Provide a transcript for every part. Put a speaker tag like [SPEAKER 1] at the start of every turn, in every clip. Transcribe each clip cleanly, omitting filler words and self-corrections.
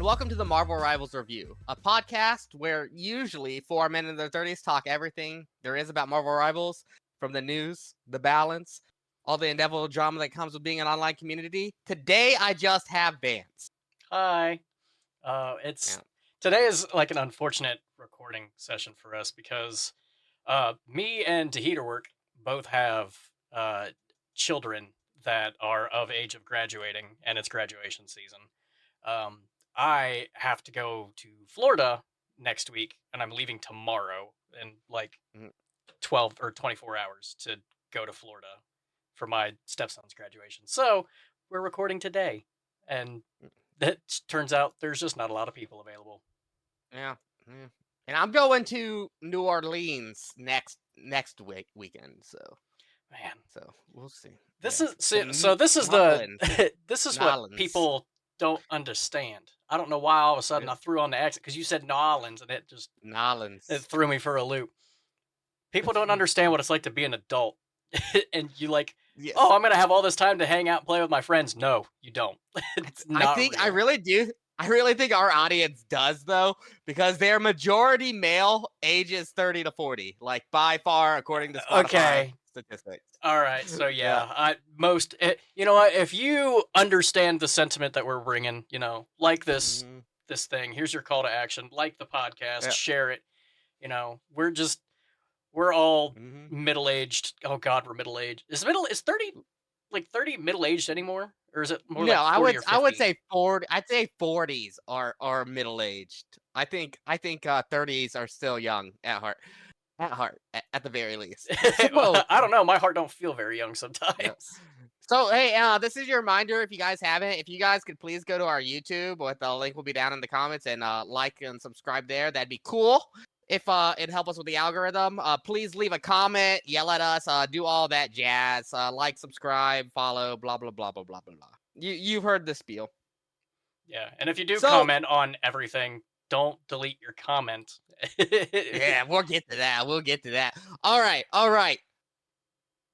[SPEAKER 1] and welcome to the Marvel Rivals Review, a podcast where usually 4 men in their 30s talk everything there is about Marvel Rivals, from the news, the balance, all the inevitable drama that comes with being an online community. Today, I just have Vance.
[SPEAKER 2] Hi. Today is like an unfortunate recording session for us because me and Tahita Work both have children that are of age of graduating, and it's graduation season. I have to go to Florida next week, and I'm leaving tomorrow in like 12 or 24 hours to go to Florida for my stepson's graduation. So we're recording today, and it turns out there's just not a lot of people available.
[SPEAKER 1] Yeah. And I'm going to New Orleans next weekend, so
[SPEAKER 2] Man,
[SPEAKER 1] so we'll see.
[SPEAKER 2] this
[SPEAKER 1] Yeah.
[SPEAKER 2] this is this is what
[SPEAKER 1] Nolans.
[SPEAKER 2] people don't understand. I don't know why all of a sudden I threw on the accent because you said Nolans and it threw me for a loop. People don't understand what it's like to be an adult, and you like,
[SPEAKER 1] Yes.
[SPEAKER 2] oh, I'm gonna have all this time to hang out and play with my friends. No, you don't. It's not real.
[SPEAKER 1] I really do. I really think our audience does, though, because they're majority male, ages 30 to 40, like by far, according to Spotify statistics.
[SPEAKER 2] All right, so you know what? If you understand the sentiment that we're bringing, like this thing, here's your call to action: like the podcast, share it. We're all middle-aged. Oh God, we're middle-aged. Is 30 middle-aged anymore, or is it more like 40 or 50?
[SPEAKER 1] I would say 40. I'd say 40s are middle-aged. I think 30s are still young at heart. At the very least.
[SPEAKER 2] Well, I don't know. My heart don't feel very young sometimes.
[SPEAKER 1] Yeah. So, hey, this is your reminder. If you guys haven't, if you guys could please go to our YouTube, the link will be down in the comments, and like and subscribe there. That'd be cool. If it'd help us with the algorithm, please leave a comment, yell at us, do all that jazz. Like, subscribe, follow, blah blah blah blah blah blah blah. You've heard the spiel.
[SPEAKER 2] Yeah, and if you do comment on everything, don't delete your comment.
[SPEAKER 1] Yeah, we'll get to that. All right.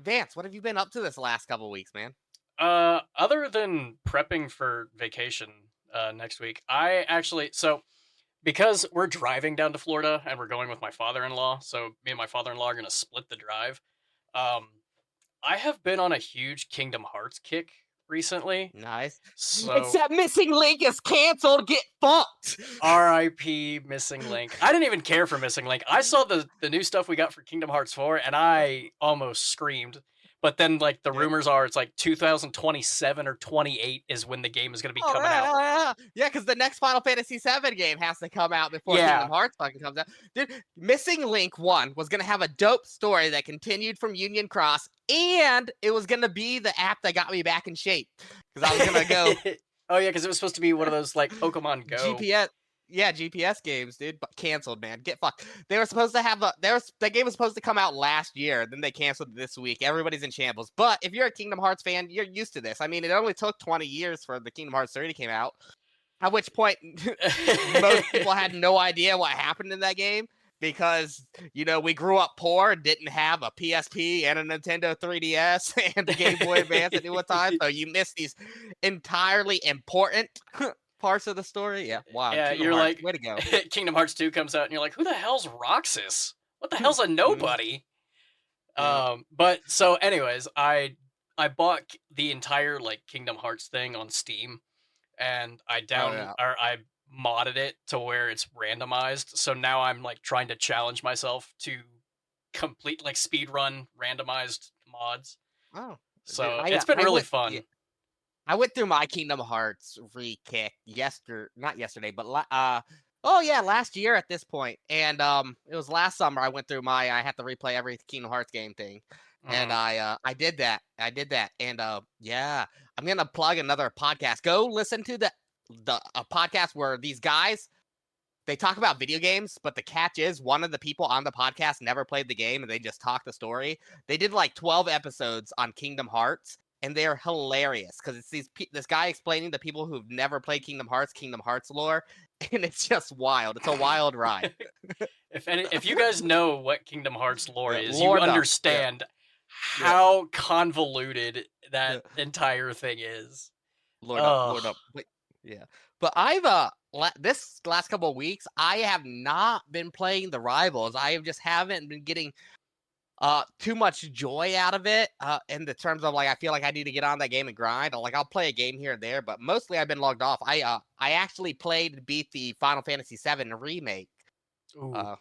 [SPEAKER 1] Vance, what have you been up to this last couple weeks, man?
[SPEAKER 2] Other than prepping for vacation next week, because we're driving down to Florida and we're going with my father-in-law, so me and my father-in-law are going to split the drive. I have been on a huge Kingdom Hearts kick recently.
[SPEAKER 1] Nice.
[SPEAKER 2] So,
[SPEAKER 1] except Missing Link is canceled. Get fucked.
[SPEAKER 2] R.I.P. Missing Link. I didn't even care for Missing Link. I saw the new stuff we got for Kingdom Hearts 4, and I almost screamed. But then, like, the rumors are it's like 2027 or 28 is when the game is going to be coming out.
[SPEAKER 1] Yeah, because the next Final Fantasy VII game has to come out before Kingdom Hearts fucking comes out. Dude, Missing Link 1 was going to have a dope story that continued from Union Cross, and it was going to be the app that got me back in shape. Because I was going to go...
[SPEAKER 2] Oh, yeah, because it was supposed to be one of those, like, Pokemon Go.
[SPEAKER 1] GPS games, dude, but canceled, man. Get fucked. They were supposed to have that game was supposed to come out last year, then they canceled it this week. Everybody's in shambles. But if you're a Kingdom Hearts fan, you're used to this. I mean, it only took 20 years for the Kingdom Hearts 3 to come out. At which point, most people had no idea what happened in that game because, we grew up poor and didn't have a PSP and a Nintendo 3DS and the Game Boy Advance at one time. So you missed these entirely important parts of the story. Yeah, wow.
[SPEAKER 2] Yeah,
[SPEAKER 1] Kingdom
[SPEAKER 2] you're
[SPEAKER 1] Hearts,
[SPEAKER 2] like,
[SPEAKER 1] way to go.
[SPEAKER 2] Kingdom Hearts 2 comes out and you're like, who the hell's Roxas? What the hell's a nobody? But so anyways, I bought the entire like Kingdom Hearts thing on Steam, and I I modded it to where it's randomized. So now I'm like trying to challenge myself to complete like speedrun randomized mods.
[SPEAKER 1] Oh.
[SPEAKER 2] So it's been really fun.
[SPEAKER 1] Yeah. I went through my Kingdom Hearts re-kick not yesterday, but last year at this point. And it was last summer I went through I had to replay every Kingdom Hearts game thing. And I did that. And I'm going to plug another podcast. Go listen to a podcast where these guys, they talk about video games, but the catch is one of the people on the podcast never played the game and they just talk the story. They did like 12 episodes on Kingdom Hearts. And they're hilarious because it's this guy explaining to people who've never played Kingdom Hearts lore, and it's just wild. It's a wild ride.
[SPEAKER 2] If you guys know what Kingdom Hearts lore is, you understand how convoluted that entire thing is.
[SPEAKER 1] Lord up. Yeah. But I've this last couple of weeks, I have not been playing the rivals. I just haven't been getting too much joy out of it in the terms of like I feel like I need to get on that game and grind. Like I'll play a game here and there, but mostly I've been logged off. I actually played to beat the Final Fantasy VII remake.
[SPEAKER 2] Ooh,
[SPEAKER 1] Uh,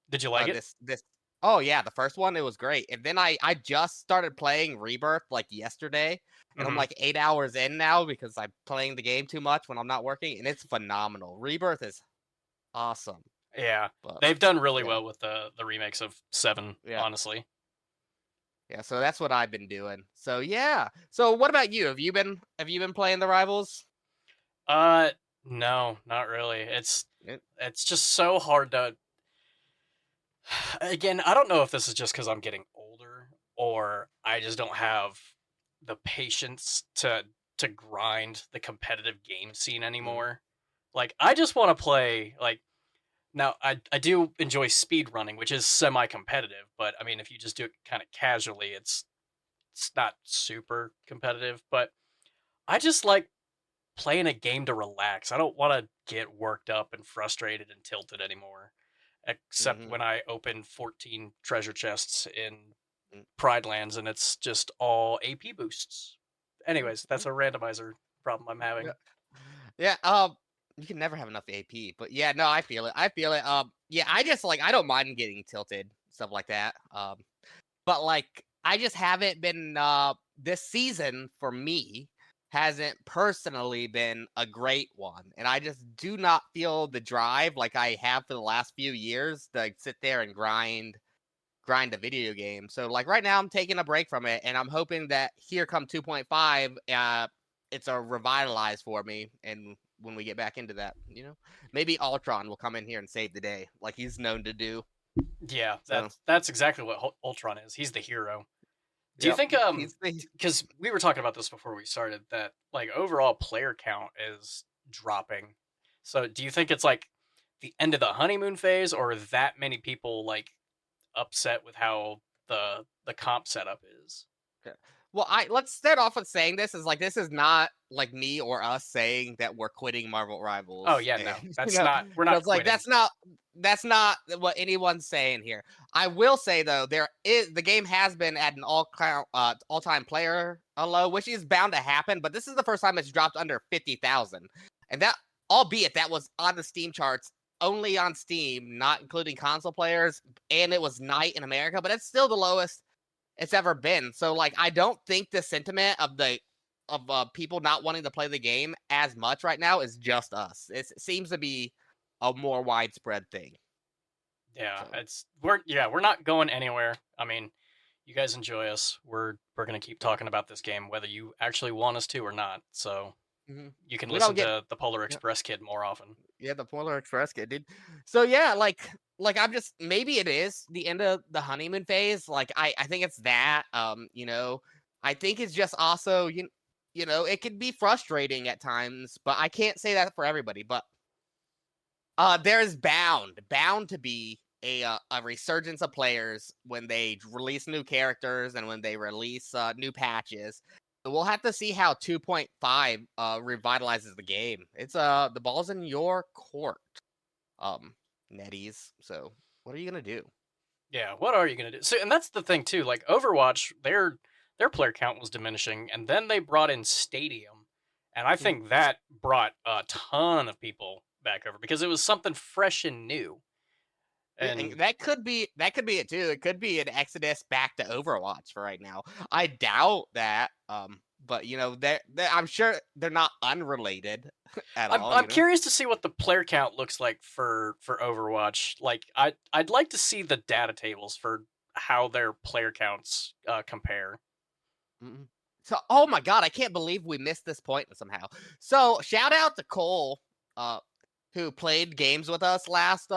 [SPEAKER 2] did you like it?
[SPEAKER 1] this oh yeah, the first one, it was great. And then I just started playing Rebirth like yesterday, and I'm
[SPEAKER 2] Hmm.
[SPEAKER 1] like 8 hours in now because I'm playing the game too much when I'm not working, and it's phenomenal. Rebirth is awesome.
[SPEAKER 2] Yeah,
[SPEAKER 1] But
[SPEAKER 2] they've done really
[SPEAKER 1] yeah,
[SPEAKER 2] well with the remakes of Seven.
[SPEAKER 1] yeah.
[SPEAKER 2] Honestly,
[SPEAKER 1] Yeah, so that's what I've been doing. So yeah. So what about you? Have you been playing the rivals?
[SPEAKER 2] uh, no, not really.
[SPEAKER 1] Yeah.
[SPEAKER 2] It's just so hard to. Again, I don't know if this is just because I'm getting older or I just don't have the patience to grind the competitive game scene
[SPEAKER 1] Mm,
[SPEAKER 2] anymore. Like, I just want to play like now. I do enjoy speed running, which is semi competitive, but I mean, if you just do it kind of casually, it's not super competitive. But I just like playing a game to relax. I don't want to get worked up and frustrated and tilted anymore. Except
[SPEAKER 1] mhm,
[SPEAKER 2] when I open 14 treasure chests in
[SPEAKER 1] mm,
[SPEAKER 2] Pride Lands and it's just all AP boosts.
[SPEAKER 1] mm,
[SPEAKER 2] Anyways, that's
[SPEAKER 1] mm,
[SPEAKER 2] a randomizer problem I'm
[SPEAKER 1] yeah.
[SPEAKER 2] having.
[SPEAKER 1] Yeah, you can never have enough AP, but yeah, no, I feel it. I feel it. Yeah, I just like I don't mind getting tilted, stuff like that. But like I just haven't been this season for me hasn't personally been a great one. And I just do not feel the drive like I have for the last few years to like, sit there and grind a video game. So like right now I'm taking a break from it and I'm hoping that here come 2.5 it's a revitalize for me and when we get back into that, maybe Ultron will come in here and save the day like he's known to do.
[SPEAKER 2] Yeah,
[SPEAKER 1] So,
[SPEAKER 2] that's exactly what Ultron is. He's the hero. Do you
[SPEAKER 1] yep,
[SPEAKER 2] think
[SPEAKER 1] he's the
[SPEAKER 2] because we were talking about this before we started that like overall player count is dropping. So do you think it's like the end of the honeymoon phase or that many people like upset with how the comp setup is?
[SPEAKER 1] Yeah. Well, I let's start off with saying this is like this is not like me or us saying that we're quitting Marvel
[SPEAKER 2] Oh
[SPEAKER 1] Rivals,
[SPEAKER 2] yeah,
[SPEAKER 1] and
[SPEAKER 2] no. That's not we're not
[SPEAKER 1] it's like
[SPEAKER 2] quitting.
[SPEAKER 1] that's not what anyone's saying here. I will say though, the game has been at an all time player low, which is bound to happen. But this is the first time it's dropped under 50,000, and that albeit that was on the Steam charts only on Steam, not including console players, and it was night in America, but it's still the lowest it's ever been. So like I don't think the sentiment of people not wanting to play the game as much right now is just us. It seems to be a more widespread thing.
[SPEAKER 2] Yeah,
[SPEAKER 1] So
[SPEAKER 2] we're not going anywhere. I mean, you guys enjoy us. We're gonna keep talking about this game whether you actually want us to or not. So
[SPEAKER 1] mhm.
[SPEAKER 2] you can
[SPEAKER 1] We don't
[SPEAKER 2] listen
[SPEAKER 1] get
[SPEAKER 2] to the Polar
[SPEAKER 1] yeah,
[SPEAKER 2] Express kid more often.
[SPEAKER 1] yeah, the Polar Express kid, dude. So yeah, like I'm just maybe it is the end of the honeymoon phase. Like I think it's that. I think it's just also it can be frustrating at times, but I can't say that for everybody. But there is bound to be a resurgence of players when they release new characters and when they release new patches. So we'll have to see how 2.5 revitalizes the game. It's the ball's in your court, um, Netties. So what are you gonna do?
[SPEAKER 2] Yeah, what are you gonna do? So, and that's the thing too. Like Overwatch, their player count was diminishing, and then they brought in Stadium, and I
[SPEAKER 1] Mm.
[SPEAKER 2] think that brought a ton of people back over because it was something fresh and new.
[SPEAKER 1] Yeah, and
[SPEAKER 2] And
[SPEAKER 1] that could be it too. It could be an exodus back to Overwatch for right now. I doubt that. But I'm sure they're not unrelated at all.
[SPEAKER 2] I'm curious to see what the player count looks like for Overwatch. Like I'd like to see the data tables for how their player counts compare.
[SPEAKER 1] Mhm. So, oh my god, I can't believe we missed this point somehow. So, shout out to Cole, uh, who played games with us last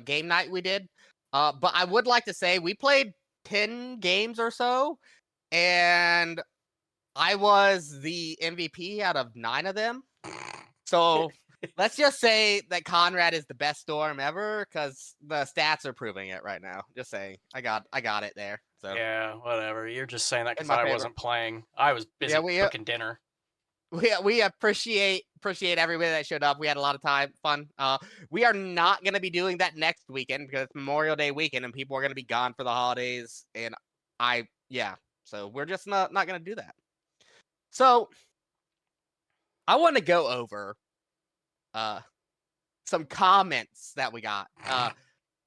[SPEAKER 1] game night we did. But I would like to say we played 10 games or so, and I was the MVP out of 9 of them. So let's just say that Conrad is the best storm ever because the stats are proving it right now. Just saying, I got it there. So
[SPEAKER 2] Yeah, whatever. You're just saying that
[SPEAKER 1] in
[SPEAKER 2] because
[SPEAKER 1] my
[SPEAKER 2] I
[SPEAKER 1] favor.
[SPEAKER 2] wasn't playing. I was
[SPEAKER 1] Yeah,
[SPEAKER 2] busy
[SPEAKER 1] we
[SPEAKER 2] cooking dinner.
[SPEAKER 1] we appreciate everybody that showed up. We had a lot of fun. We are not going to be doing that next weekend because it's Memorial Day weekend and people are going to be gone for the holidays. And so we're just not going to do that. So I want to go over some comments that we got.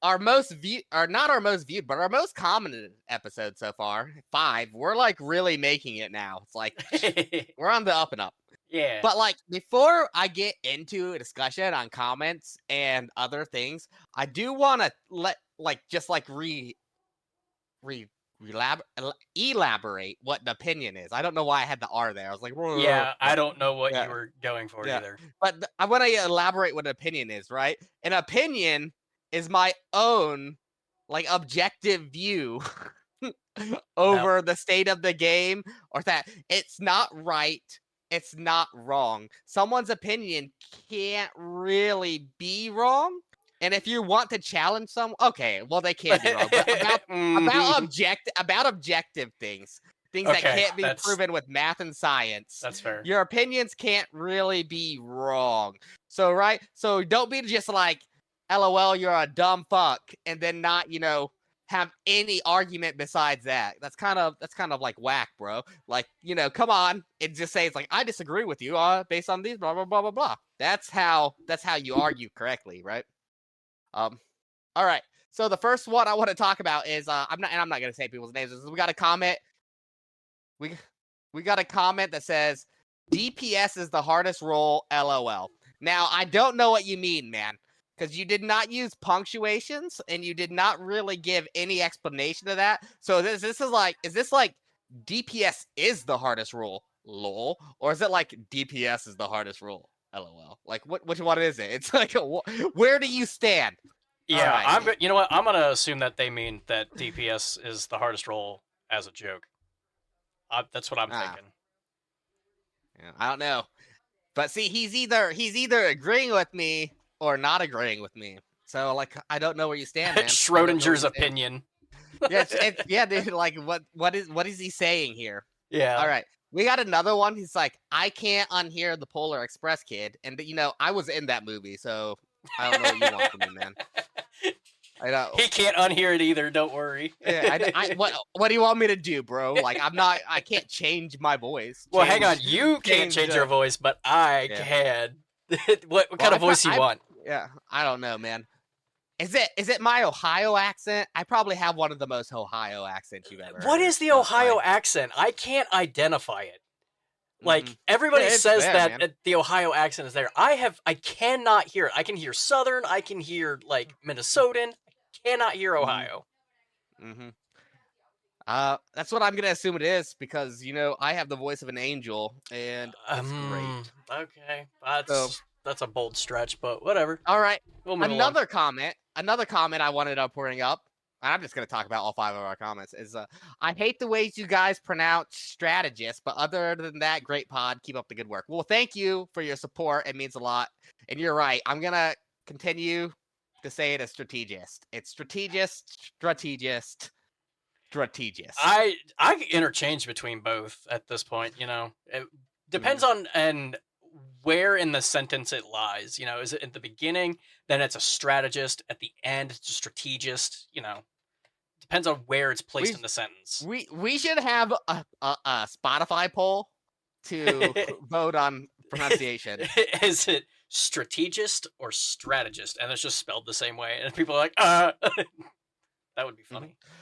[SPEAKER 1] Our most viewed, or not our most viewed, but our most commented episode so far, 5. We're like really making it now. It's like we're on the up and up.
[SPEAKER 2] Yeah.
[SPEAKER 1] But like before I get into a discussion on comments and other things, I do want to elaborate what the opinion is. I don't know why I had the R there. I was like,
[SPEAKER 2] yeah, I don't know what
[SPEAKER 1] yeah,
[SPEAKER 2] you were going for
[SPEAKER 1] yeah.
[SPEAKER 2] either.
[SPEAKER 1] But I want to elaborate what an opinion is, right? An opinion is my own like objective view over the state of the game, or that it's not right, it's not wrong. Someone's opinion can't really be wrong. And if you want to challenge someone, okay, well they can be wrong. But about objective things that can't be proven with math and science.
[SPEAKER 2] That's fair.
[SPEAKER 1] Your opinions can't really be wrong. So right, so don't be just like, LOL, you're a dumb fuck, and then not, have any argument besides that. That's kind of like whack, bro. Like, come on, and just say it's like, I disagree with you based on these blah blah blah blah blah. That's how you argue correctly, right? All right. So the first one I want to talk about is I'm not gonna say people's names. We got a comment. We got a comment that says DPS is the hardest role, LOL. Now I don't know what you mean, man, because you did not use punctuations and you did not really give any explanation of that. So is this like DPS is the hardest role, lol, or is it like DPS is the hardest role, LOL? Like which one is it? It's like where do you stand?
[SPEAKER 2] Yeah,
[SPEAKER 1] right.
[SPEAKER 2] you know what? I'm gonna assume that they mean that DPS is the hardest role as a joke. That's what I'm thinking.
[SPEAKER 1] Yeah, I don't know, but see, he's either agreeing with me or not agreeing with me. So like, I don't know where you stand, man.
[SPEAKER 2] Schrodinger's opinion.
[SPEAKER 1] Yeah, dude. Like, what is he saying here?
[SPEAKER 2] Yeah.
[SPEAKER 1] All right, we got another one. He's like, I can't unhear the Polar Express kid, and I was in that movie, so I don't know what you want from me, man. I know
[SPEAKER 2] he can't unhear it either. Don't worry.
[SPEAKER 1] Yeah, what do you want me to do, bro? Like, I can't change my voice.
[SPEAKER 2] Well, hang on, you can't change your voice, but I can. what kind of voice you want?
[SPEAKER 1] Yeah, I don't know, man. Is it my Ohio accent? I probably have one of the most Ohio accents you've ever heard.
[SPEAKER 2] What is the Ohio accent? I can't identify it. Like, everybody says that the Ohio accent is there. I cannot hear it. I can hear Southern. I can hear, like, Minnesotan. I cannot hear Ohio.
[SPEAKER 1] Mm-hmm. That's what I'm going to assume it is, because, I have the voice of an angel, and it's great.
[SPEAKER 2] Okay. That's a bold stretch, but whatever.
[SPEAKER 1] All right.
[SPEAKER 2] We'll move
[SPEAKER 1] Another
[SPEAKER 2] on.
[SPEAKER 1] comment I wanted to bring up, and I'm just going to talk about all 5 of our comments, is I hate the ways you guys pronounce strategist, but other than that, great pod. Keep up the good work. Well, thank you for your support. It means a lot. And you're right. I'm going to continue to say it as strategist. It's strategist.
[SPEAKER 2] I interchange between both at this point, It depends on and where in the sentence it lies. Is it at the beginning? Then it's a strategist. At the end, it's a strategist. Depends on where it's placed in the sentence.
[SPEAKER 1] We should have a Spotify poll to vote on pronunciation.
[SPEAKER 2] Is it strategist or strategist? And it's just spelled the same way, and people are like, that would be funny.
[SPEAKER 1] Mm-hmm.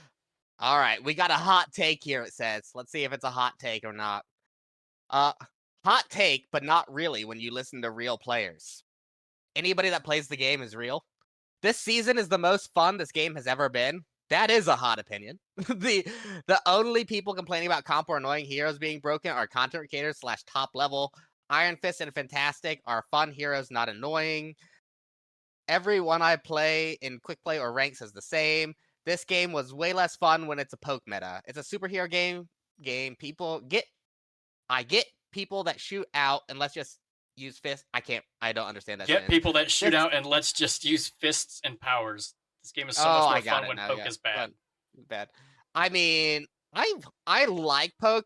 [SPEAKER 1] All right, we got a hot take here. It says, let's see if it's a hot take or not. Hot take, but not really when you listen to real players. Anybody that plays the game is real. This season is the most fun this game has ever been. That is a hot opinion. The only people complaining about comp or annoying heroes being broken are content creators / top level. Iron Fist and Fantastic are fun heroes, not annoying. Everyone I play in quick play or ranks is the same. This game was way less fun when it's a poke meta. It's a superhero game. I get people that shoot out and let's just use fists. I don't understand that.
[SPEAKER 2] Get people that shoot out and let's just use fists and powers. This game is so much more fun when poke is bad.
[SPEAKER 1] I mean, I like poke,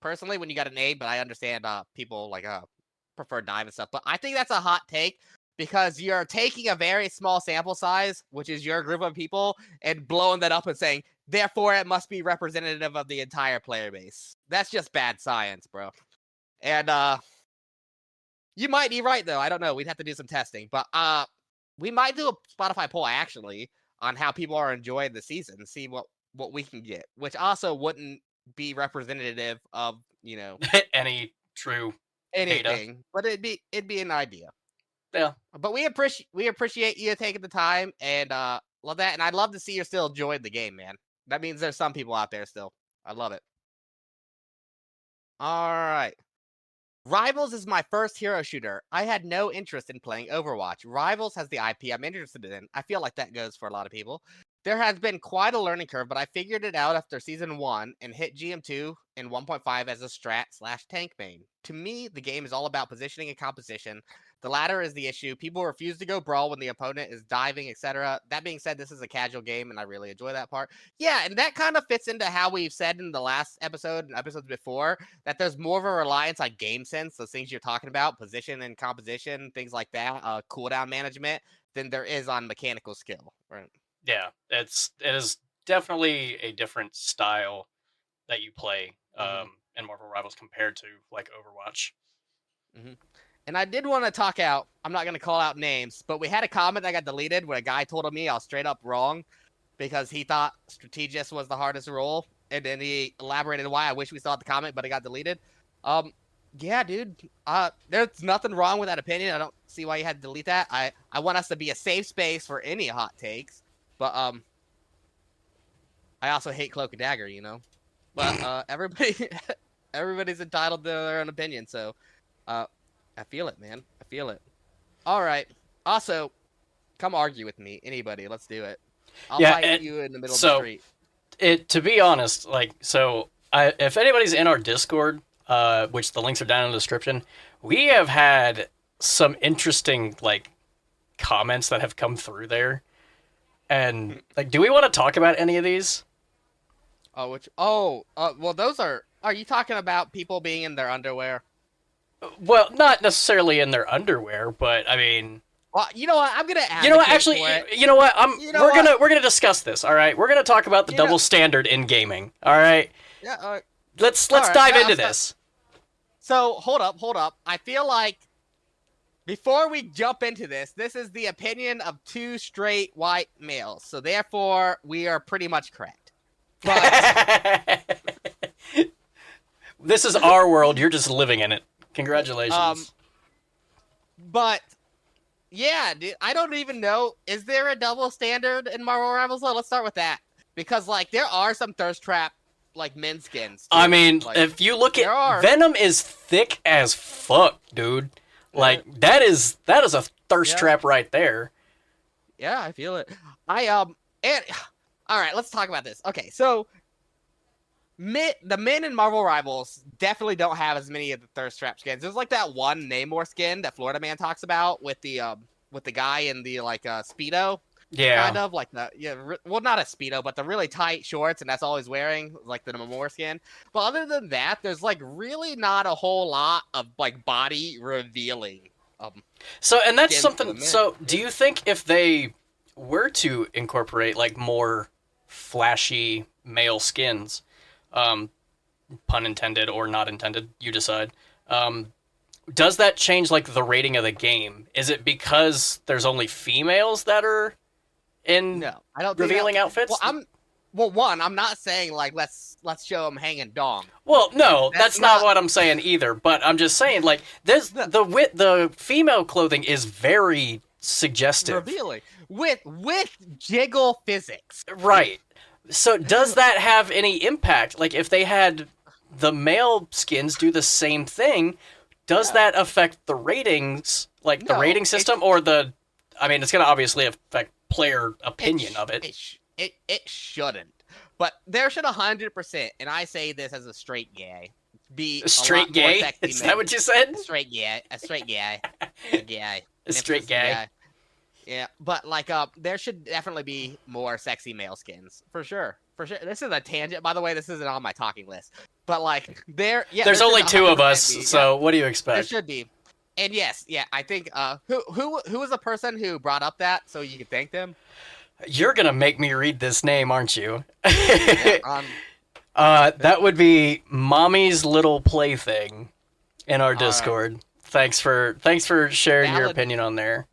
[SPEAKER 1] personally when you got an A, but I understand people like prefer dive and stuff. But I think that's a hot take because you're taking a very small sample size, which is your group of people, and blowing that up and saying, therefore, it must be representative of the entire player base. That's just bad science, bro. And you might be right though. I don't know. We'd have to do some testing, but we might do a Spotify poll actually on how people are enjoying the season, see what we can get, which also wouldn't be representative of
[SPEAKER 2] any true
[SPEAKER 1] anything,
[SPEAKER 2] data.
[SPEAKER 1] but it'd be an idea.
[SPEAKER 2] Yeah,
[SPEAKER 1] but we appreciate you taking the time and love that, and I'd love to see you still enjoying the game, man. That means there's some people out there still. I love it. All right. Rivals is my first hero shooter. I had no interest in playing Overwatch. Rivals has the IP I'm interested in. I feel like that goes for a lot of people. There has been quite a learning curve, but I figured it out after Season 1 and hit GM2 and 1.5 as a strat/tank main. To me, the game is all about positioning and composition. The latter is the issue. People refuse to go brawl when the opponent is diving, etc. That being said, this is a casual game, and I really enjoy that part. Yeah, and that kind of fits into how we've said in the last episode and episodes before, that there's more of a reliance on game sense, those things you're talking about, position and composition, things like that, cooldown management, than there is on mechanical skill, right?
[SPEAKER 2] Yeah, it is definitely a different style that you play in Marvel Rivals compared to like Overwatch.
[SPEAKER 1] Mm-hmm. And I did want to talk out, I'm not going to call out names, but we had a comment that got deleted where a guy told me I was straight up wrong because he thought Strategist was the hardest role, and then he elaborated why. I wish we saw the comment, but it got deleted. Yeah, dude. There's nothing wrong with that opinion. I don't see why you had to delete that. I want us to be a safe space for any hot takes. But I also hate Cloak and Dagger, But everybody's entitled to their own opinion, so I feel it, man. I feel it. All right. Also, come argue with me, anybody. Let's do it. I'll fight you in the middle of the street.
[SPEAKER 2] To be honest, if anybody's in our Discord, which the links are down in the description, we have had some interesting comments that have come through there. And do we want to talk about any of these?
[SPEAKER 1] Well, those are you talking about people being in their underwear?
[SPEAKER 2] Well, not necessarily in their underwear, but I mean,
[SPEAKER 1] well, you know what? I'm gonna advocate
[SPEAKER 2] you know what? Actually,
[SPEAKER 1] for it.
[SPEAKER 2] You know what? We're gonna discuss this. All right, we're gonna talk about the double standard in gaming. All right.
[SPEAKER 1] Yeah.
[SPEAKER 2] Let's dive into this.
[SPEAKER 1] So hold up. I feel like before we jump into this is the opinion of two straight white males. So therefore, we are pretty much correct. But
[SPEAKER 2] this is our world. You're just living in it. Congratulations.
[SPEAKER 1] But yeah, dude, I don't even know. Is there a double standard in Marvel Rivals? Well, let's start with that, because there are some thirst trap men skins. Too.
[SPEAKER 2] I mean, if you look at Venom, is thick as fuck, dude. That is a thirst trap right there.
[SPEAKER 1] Yeah, I feel it. And all right, let's talk about this. Okay, so the men in Marvel Rivals definitely don't have as many of the thirst trap skins. There's that one Namor skin that Florida Man talks about with the guy in the Speedo.
[SPEAKER 2] Yeah.
[SPEAKER 1] Kind of well, not a Speedo, but the really tight shorts, and that's all he's wearing, the Namor skin. But other than that, there's really not a whole lot of body revealing.
[SPEAKER 2] So, and that's something. So, do you think if they were to incorporate more flashy male skins, pun intended or not intended, you decide, does that change the rating of the game? Is it because there's only females that are in
[SPEAKER 1] I don't
[SPEAKER 2] revealing outfits?
[SPEAKER 1] Well, I'm not saying let's show them hanging dong.
[SPEAKER 2] Well, no, that's not what I'm saying either. But I'm just saying there's the female clothing is very suggestive,
[SPEAKER 1] revealing with jiggle physics.
[SPEAKER 2] Right. So does that have any impact? If they had the male skins do the same thing, does that affect the ratings, the rating system, or the? I mean, it's going to obviously affect player opinion of it.
[SPEAKER 1] It shouldn't, but there should 100%, and I say this as a straight guy, be
[SPEAKER 2] a straight gay. Is that what you said?
[SPEAKER 1] Straight guy, a straight guy,
[SPEAKER 2] a straight guy.
[SPEAKER 1] Yeah, but there should definitely be more sexy male skins for sure. for sure. This is a tangent, by the way. This isn't on my talking list, but like
[SPEAKER 2] There's only
[SPEAKER 1] should
[SPEAKER 2] two of
[SPEAKER 1] 100%
[SPEAKER 2] us,
[SPEAKER 1] be.
[SPEAKER 2] so what do you
[SPEAKER 1] There
[SPEAKER 2] expect?
[SPEAKER 1] should be. And yes, yeah, I think who was the person who brought up that so you could thank them?
[SPEAKER 2] You're gonna make me read this name, aren't you?
[SPEAKER 1] Yeah,
[SPEAKER 2] That would be Mommy's Little Plaything in our
[SPEAKER 1] all right.
[SPEAKER 2] Discord. Thanks for sharing your
[SPEAKER 1] Valid
[SPEAKER 2] opinion on there.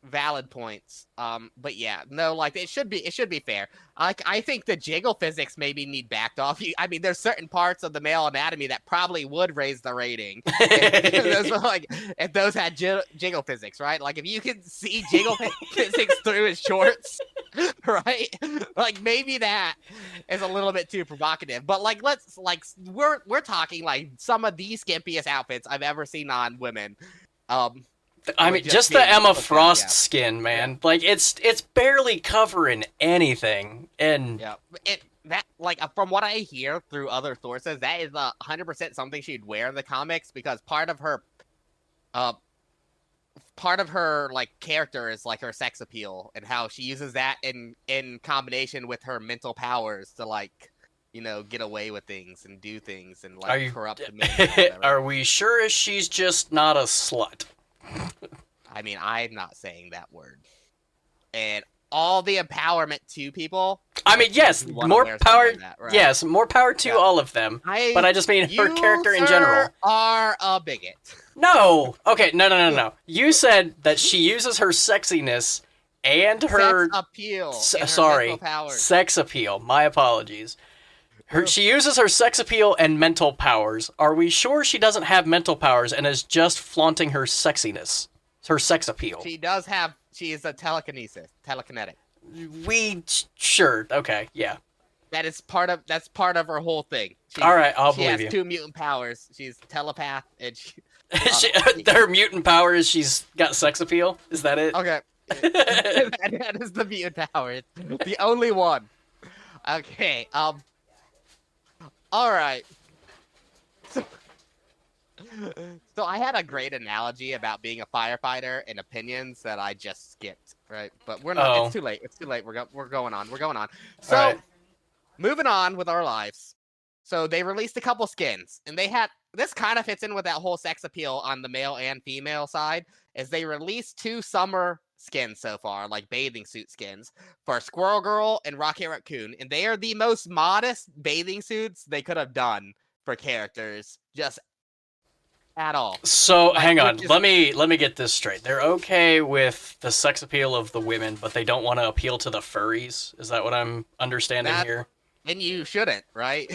[SPEAKER 1] valid points. But yeah, no, like it should be fair. Like I think the jiggle physics maybe need backed off. I mean, there's certain parts of the male anatomy that probably would raise the rating if those had jiggle physics, right? Like if you can see jiggle physics through his shorts, right? Like maybe that is a little bit too provocative. But like we're talking like some of the skimpiest outfits I've ever seen on women.
[SPEAKER 2] I mean, just the Emma Frost
[SPEAKER 1] yeah.
[SPEAKER 2] skin, man. Yeah. Like it's barely covering anything, and
[SPEAKER 1] yeah, that like from what I hear through other sources, that is 100% something she'd wear in the comics because part of her like character is like her sex appeal and how she uses that in combination with her mental powers to like get away with things and do things and like corrupt the men.
[SPEAKER 2] Are we sure she's just not a slut?
[SPEAKER 1] I mean, I'm not saying that word. And all the empowerment to people.
[SPEAKER 2] I mean, yes, more power. Like that, right? Yes, more power to all of them. But I just mean her character in general.
[SPEAKER 1] Are a bigot.
[SPEAKER 2] No. Okay. No. You said that she uses her sexiness and her
[SPEAKER 1] sex appeal.
[SPEAKER 2] Sex appeal. My apologies. She uses her sex appeal and mental powers. Are we sure she doesn't have mental powers and is just flaunting her sexiness? Her sex appeal.
[SPEAKER 1] She does have. She is a telekinetic.
[SPEAKER 2] Sure. Okay. Yeah.
[SPEAKER 1] That's part of her whole thing.
[SPEAKER 2] All right, I'll believe you.
[SPEAKER 1] She has 2 mutant powers. She's telepath and
[SPEAKER 2] her mutant power is she's got sex appeal. Is that it?
[SPEAKER 1] Okay. that is the mutant power. It's the only one. Okay. All right. So I had a great analogy about being a firefighter and opinions that I just skipped, right? But we're not. It's too late. It's too late. We're going on. So, right. Moving on with our lives. So they released a couple skins, and this kind of fits in with that whole sex appeal on the male and female side. Is they released 2 summer skins so far, like bathing suit skins for Squirrel Girl and Rocket Raccoon, and they are the most modest bathing suits they could have done for characters, just at all.
[SPEAKER 2] So hang on, let me get this straight. They're okay with the sex appeal of the women, but they don't want to appeal to the furries. Is that what I'm understanding here?
[SPEAKER 1] And you shouldn't, right?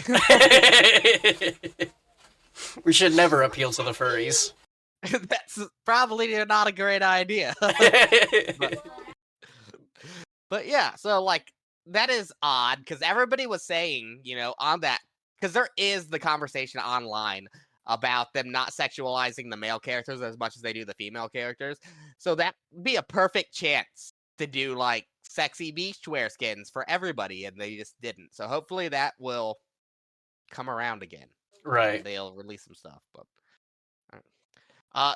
[SPEAKER 2] We should never appeal to the furries.
[SPEAKER 1] That's probably not a great idea. But yeah, so like that is odd because everybody was saying, on that, because there is the conversation online about them not sexualizing the male characters as much as they do the female characters. So that would be a perfect chance to do like sexy beachwear skins for everybody, and they just didn't. So hopefully that will come around again.
[SPEAKER 2] Right.
[SPEAKER 1] They'll release some stuff. But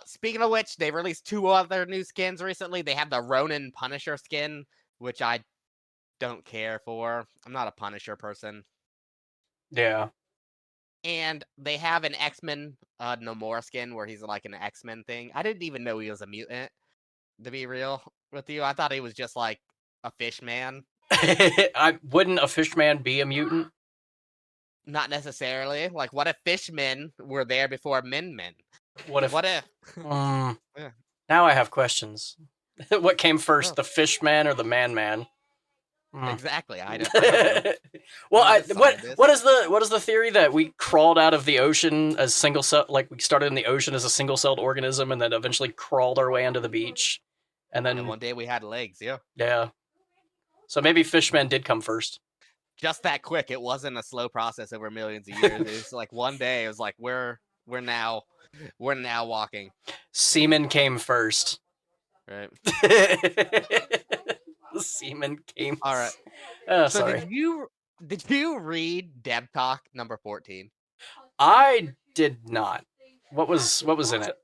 [SPEAKER 1] speaking of which, they released 2 other new skins recently. They have the Ronin Punisher skin, which I don't care for. I'm not a Punisher person.
[SPEAKER 2] Yeah.
[SPEAKER 1] And they have an X-Men Nomura skin where he's like an X-Men thing. I didn't even know he was a mutant, to be real with you. I thought he was just like a fish man.
[SPEAKER 2] Wouldn't a fish man be a mutant?
[SPEAKER 1] Not necessarily. Like, what if fishmen were there before men?
[SPEAKER 2] What if?
[SPEAKER 1] Yeah.
[SPEAKER 2] Now I have questions. What came first, the fish man or the man?
[SPEAKER 1] Exactly. I don't
[SPEAKER 2] know. Well, what is the theory that we crawled out of the ocean as single cell? Like we started in the ocean as a single-celled organism, and then eventually crawled our way onto the beach, and then
[SPEAKER 1] one day we had legs. Yeah.
[SPEAKER 2] Yeah. So maybe fishmen did come first.
[SPEAKER 1] Just that quick. It wasn't a slow process over millions of years. It was like one day. It was like we're now walking.
[SPEAKER 2] Semen came first.
[SPEAKER 1] Right.
[SPEAKER 2] The semen came.
[SPEAKER 1] All right.
[SPEAKER 2] Oh,
[SPEAKER 1] so
[SPEAKER 2] sorry.
[SPEAKER 1] did you read Dev Talk number 14?
[SPEAKER 2] I did not. What was in it?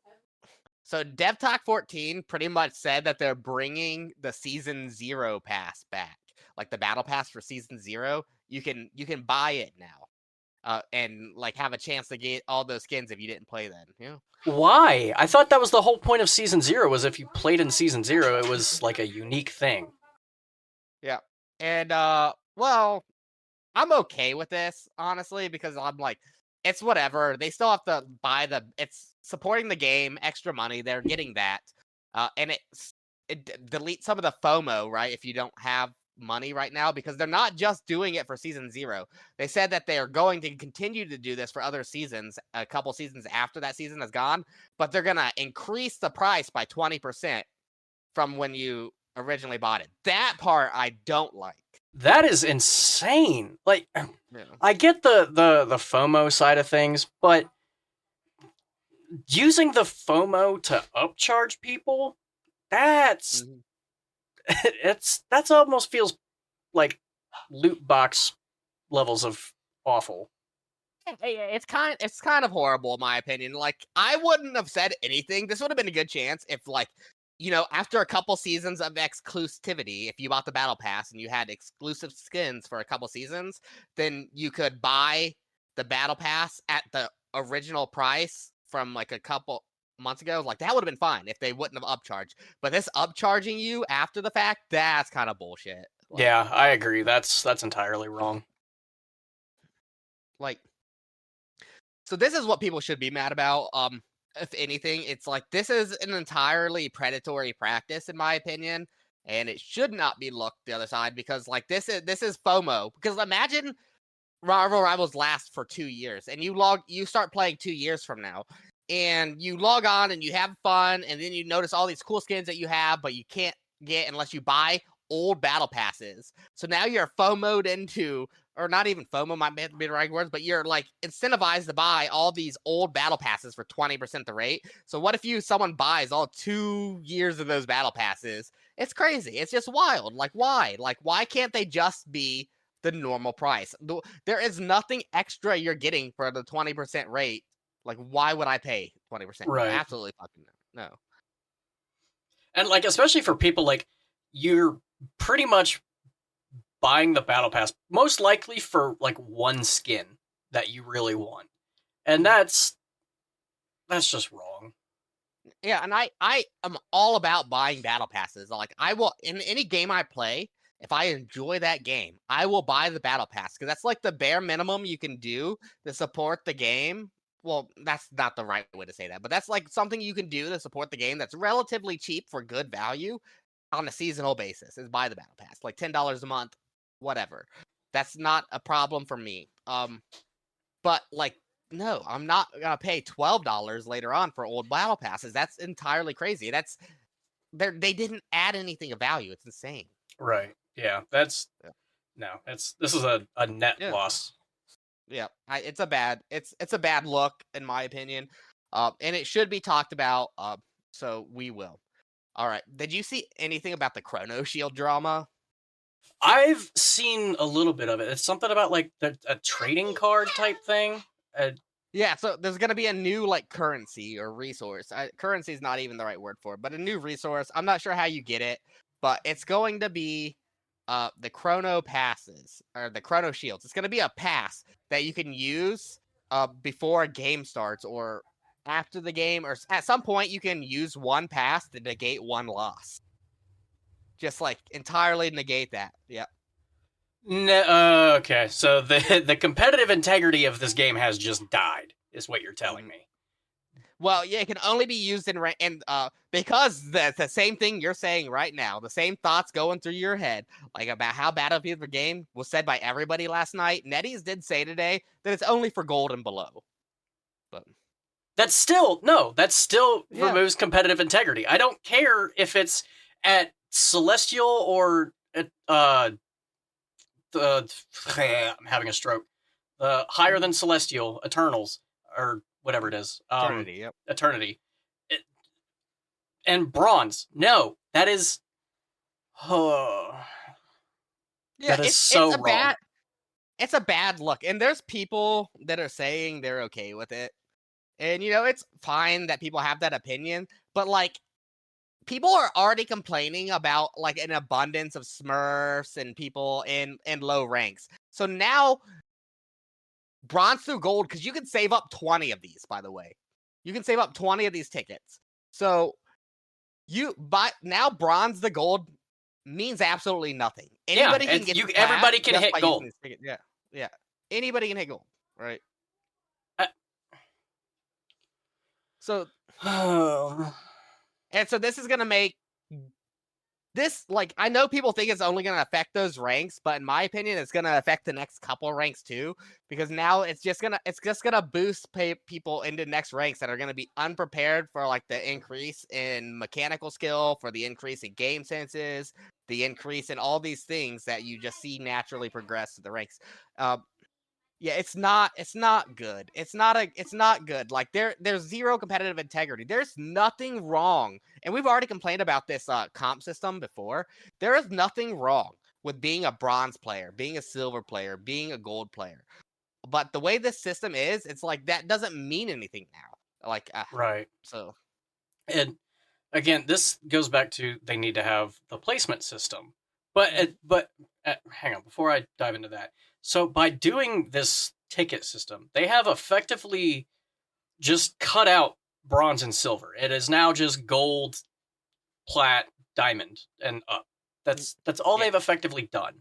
[SPEAKER 1] So Dev Talk 14 pretty much said that they're bringing the Season 0 pass back. Like the battle pass for Season 0. you can buy it now, and like have a chance to get all those skins if you didn't play then. Yeah.
[SPEAKER 2] Why? I thought that was the whole point of Season 0, was if you played in Season 0, it was like a unique thing.
[SPEAKER 1] Yeah. And well, I'm okay with this, honestly, because I'm like, it's whatever. They still have to buy it's supporting the game, extra money. They're getting that. And it deletes some of the FOMO, right? If you don't have money right now, because they're not just doing it for season 0. They said that they are going to continue to do this for other seasons, a couple seasons after that season is gone, but they're going to increase the price by 20% from when you originally bought it. That part I don't like.
[SPEAKER 2] That is insane. Like,
[SPEAKER 1] Yeah.
[SPEAKER 2] I get the FOMO side of things, but using the FOMO to upcharge people, that's that's almost feels like loot box levels of awful.
[SPEAKER 1] It's kind of horrible in my opinion. Like, I wouldn't have said anything. This would have been a good chance if, like, after a couple seasons of exclusivity, if you bought the battle pass and you had exclusive skins for a couple seasons, then you could buy the battle pass at the original price from like a couple months ago. Like, that would have been fine if they wouldn't have upcharged. But this upcharging you after the fact, that's kind of bullshit. Like,
[SPEAKER 2] yeah, I agree. That's entirely wrong.
[SPEAKER 1] Like, so this is what people should be mad about. If anything, it's like, this is an entirely predatory practice, in my opinion, and it should not be looked the other side, because like this is FOMO. Because imagine Marvel Rivals lasts for 2 years, and you start playing 2 years from now, and you log on and you have fun, and then you notice all these cool skins that you have, but you can't get unless you buy old battle passes. So now you're FOMO'd into, or not even FOMO might be the right words, but you're like incentivized to buy all these old battle passes for 20% the rate. So what if someone buys all 2 years of those battle passes? It's crazy. It's just wild. Like, why? Like, why can't they just be the normal price? There is nothing extra you're getting for the 20% rate. Like, why would I pay 20%?
[SPEAKER 2] Right.
[SPEAKER 1] No, absolutely fucking no.
[SPEAKER 2] And like, especially for people like, you're pretty much buying the battle pass most likely for like one skin that you really want, and that's just wrong.
[SPEAKER 1] Yeah, and I am all about buying battle passes. Like, I will, in any game I play, if I enjoy that game, I will buy the battle pass, because that's like the bare minimum you can do to support the game. Well, that's not the right way to say that, but that's like something you can do to support the game that's relatively cheap for good value on a seasonal basis, is buy the battle pass. Like $10 a month, whatever. That's not a problem for me. But like, no, I'm not gonna pay $12 later on for old battle passes. That's entirely crazy. They didn't add anything of value. It's insane.
[SPEAKER 2] Right. Yeah. No. This is a net loss.
[SPEAKER 1] Yeah. It's a bad look, in my opinion. And it should be talked about. So we will. All right. Did you see anything about the Chrono Shield drama?
[SPEAKER 2] I've seen a little bit of it. It's something about like a trading card type thing.
[SPEAKER 1] Yeah, so there's going to be a new like currency or resource. Currency is not even the right word for it, but a new resource. I'm not sure how you get it, but it's going to be the Chrono passes, or the Chrono Shields. It's going to be a pass that you can use before a game starts, or after the game, or at some point you can use one pass to negate one loss. Just like entirely negate that. Yep.
[SPEAKER 2] No, okay, so the competitive integrity of this game has just died, is what you're telling me.
[SPEAKER 1] Well, yeah, it can only be used because the same thing you're saying right now, the same thoughts going through your head, like about how bad of the game was said by everybody last night. Netties did say today that it's only for gold and below. But
[SPEAKER 2] that still removes competitive integrity. I don't care if it's at Celestial or at I'm having a stroke. Higher than Celestial, Eternals, or whatever it is.
[SPEAKER 1] Eternity, yep.
[SPEAKER 2] Eternity. And Bronze. No, that is...
[SPEAKER 1] yeah,
[SPEAKER 2] that is so wrong.
[SPEAKER 1] It's a bad look. And there's people that are saying they're okay with it. And, it's fine that people have that opinion. But, like, people are already complaining about like an abundance of Smurfs and people in low ranks. So now bronze through gold, because you can save up 20 of these, by the way. You can save up 20 of these tickets. So you buy now bronze to gold means absolutely nothing. Anybody can get to plat
[SPEAKER 2] everybody can
[SPEAKER 1] just
[SPEAKER 2] hit
[SPEAKER 1] by using
[SPEAKER 2] gold.
[SPEAKER 1] this ticket. Yeah. Yeah. Anybody can hit gold, right? So and so this is gonna make this, like, I know people think it's only going to affect those ranks, but in my opinion, it's going to affect the next couple ranks too, because now it's just gonna boost people into next ranks that are going to be unprepared for like the increase in mechanical skill, for the increase in game senses, the increase in all these things that you just see naturally progress to the ranks. Yeah, it's not good. It's not good. Like there's zero competitive integrity. There's nothing wrong. And we've already complained about this comp system before. There is nothing wrong with being a bronze player, being a silver player, being a gold player. But the way this system is, it's like that doesn't mean anything now. Like
[SPEAKER 2] right.
[SPEAKER 1] So
[SPEAKER 2] And again, this goes back to they need to have the placement system. But hang on, before I dive into that. So by doing this ticket system, they have effectively just cut out bronze and silver. It is now just gold, plat, diamond, and up. That's all
[SPEAKER 1] yeah.
[SPEAKER 2] they've effectively done.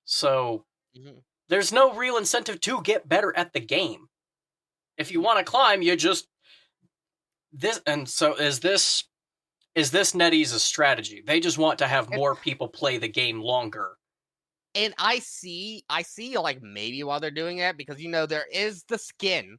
[SPEAKER 2] So
[SPEAKER 1] Mm-hmm.
[SPEAKER 2] there's no real incentive to get better at the game. If you want to climb, you just this. And so is this NetEase's strategy? They just want to have more people play the game longer.
[SPEAKER 1] And I see like maybe while they're doing it, because there is the skin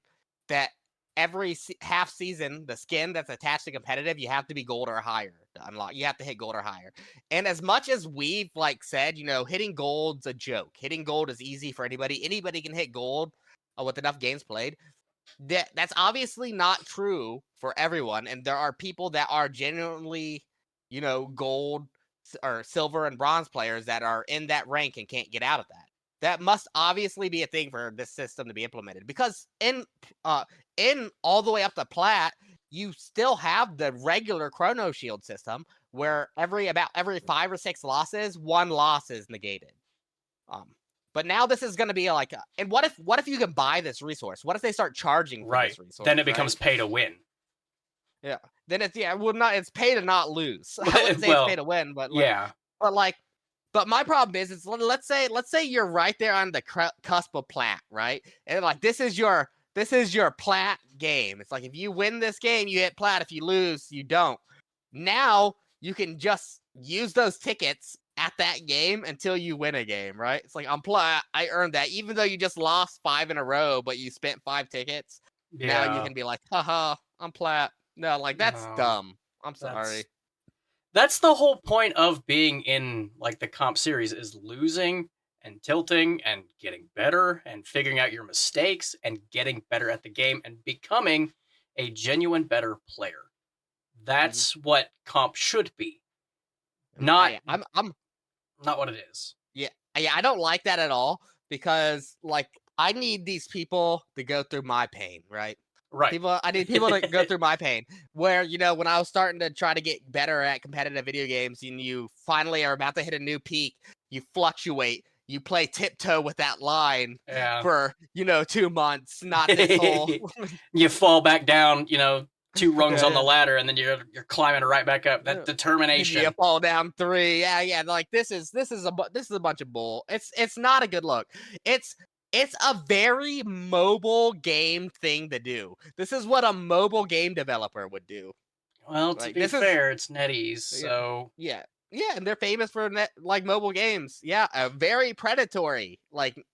[SPEAKER 1] that every half season, the skin that's attached to competitive, you have to be gold or higher to unlock. You have to hit gold or higher. And as much as we've like said, hitting gold's a joke. Hitting gold is easy for anybody. Anybody can hit gold with enough games played. That's obviously not true for everyone, and there are people that are genuinely, gold or silver and bronze players that are in that rank and can't get out of that. That must obviously be a thing for this system to be implemented, because in all the way up to plat, you still have the regular chrono shield system where every 5 or 6 losses, 1 loss is negated. But now this is going to be like, and what if you can buy this resource? What if they start charging for this resource?
[SPEAKER 2] Then it becomes pay to win.
[SPEAKER 1] Yeah. Then it's pay to not lose. I wouldn't say it's pay to win, but but my problem is let's say you're right there on the cusp of plat, right? And like this is your plat game. It's like if you win this game, you hit plat. If you lose, you don't. Now you can just use those tickets at that game until you win a game, right? It's like I'm plat. I earned that, even though you just lost 5 in a row, but you spent 5 tickets. Yeah. Now you can be like, haha, I'm plat. No, like that's dumb. I'm sorry.
[SPEAKER 2] That's the whole point of being in like the comp series, is losing and tilting and getting better and figuring out your mistakes and getting better at the game and becoming a genuine better player. That's what comp should be. Not not what it is.
[SPEAKER 1] Yeah, I don't like that at all, because like I need these people to go through my pain, right?
[SPEAKER 2] Right.
[SPEAKER 1] I need people to go through my pain. Where, when I was starting to try to get better at competitive video games, and you finally are about to hit a new peak, you fluctuate, you play tiptoe with that line for, 2 months, not this whole...
[SPEAKER 2] You fall back down, 2 rungs on the ladder, and then you're climbing right back up. That determination.
[SPEAKER 1] You fall down 3. Yeah. Like this is a bunch of bull. It's not a good look. It's a very mobile game thing to do. This is what a mobile game developer would do.
[SPEAKER 2] Well, to be fair, it's NetEase, so...
[SPEAKER 1] Yeah, and they're famous for mobile games. Yeah, very predatory,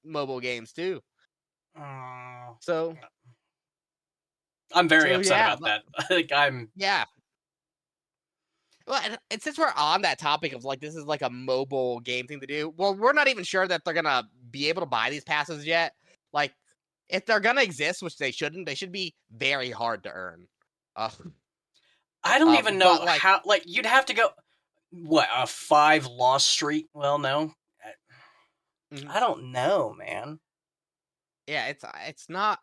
[SPEAKER 1] mobile games, too. So...
[SPEAKER 2] I'm very upset about that.
[SPEAKER 1] Yeah. Well, and since we're on that topic of this is a mobile game thing to do, well, we're not even sure that they're gonna be able to buy these passes yet. Like, if they're gonna exist, which they shouldn't, they should be very hard to earn.
[SPEAKER 2] I don't even know how. You'd have to go a 5 loss streak. Well, no, I don't know, man.
[SPEAKER 1] Yeah, it's not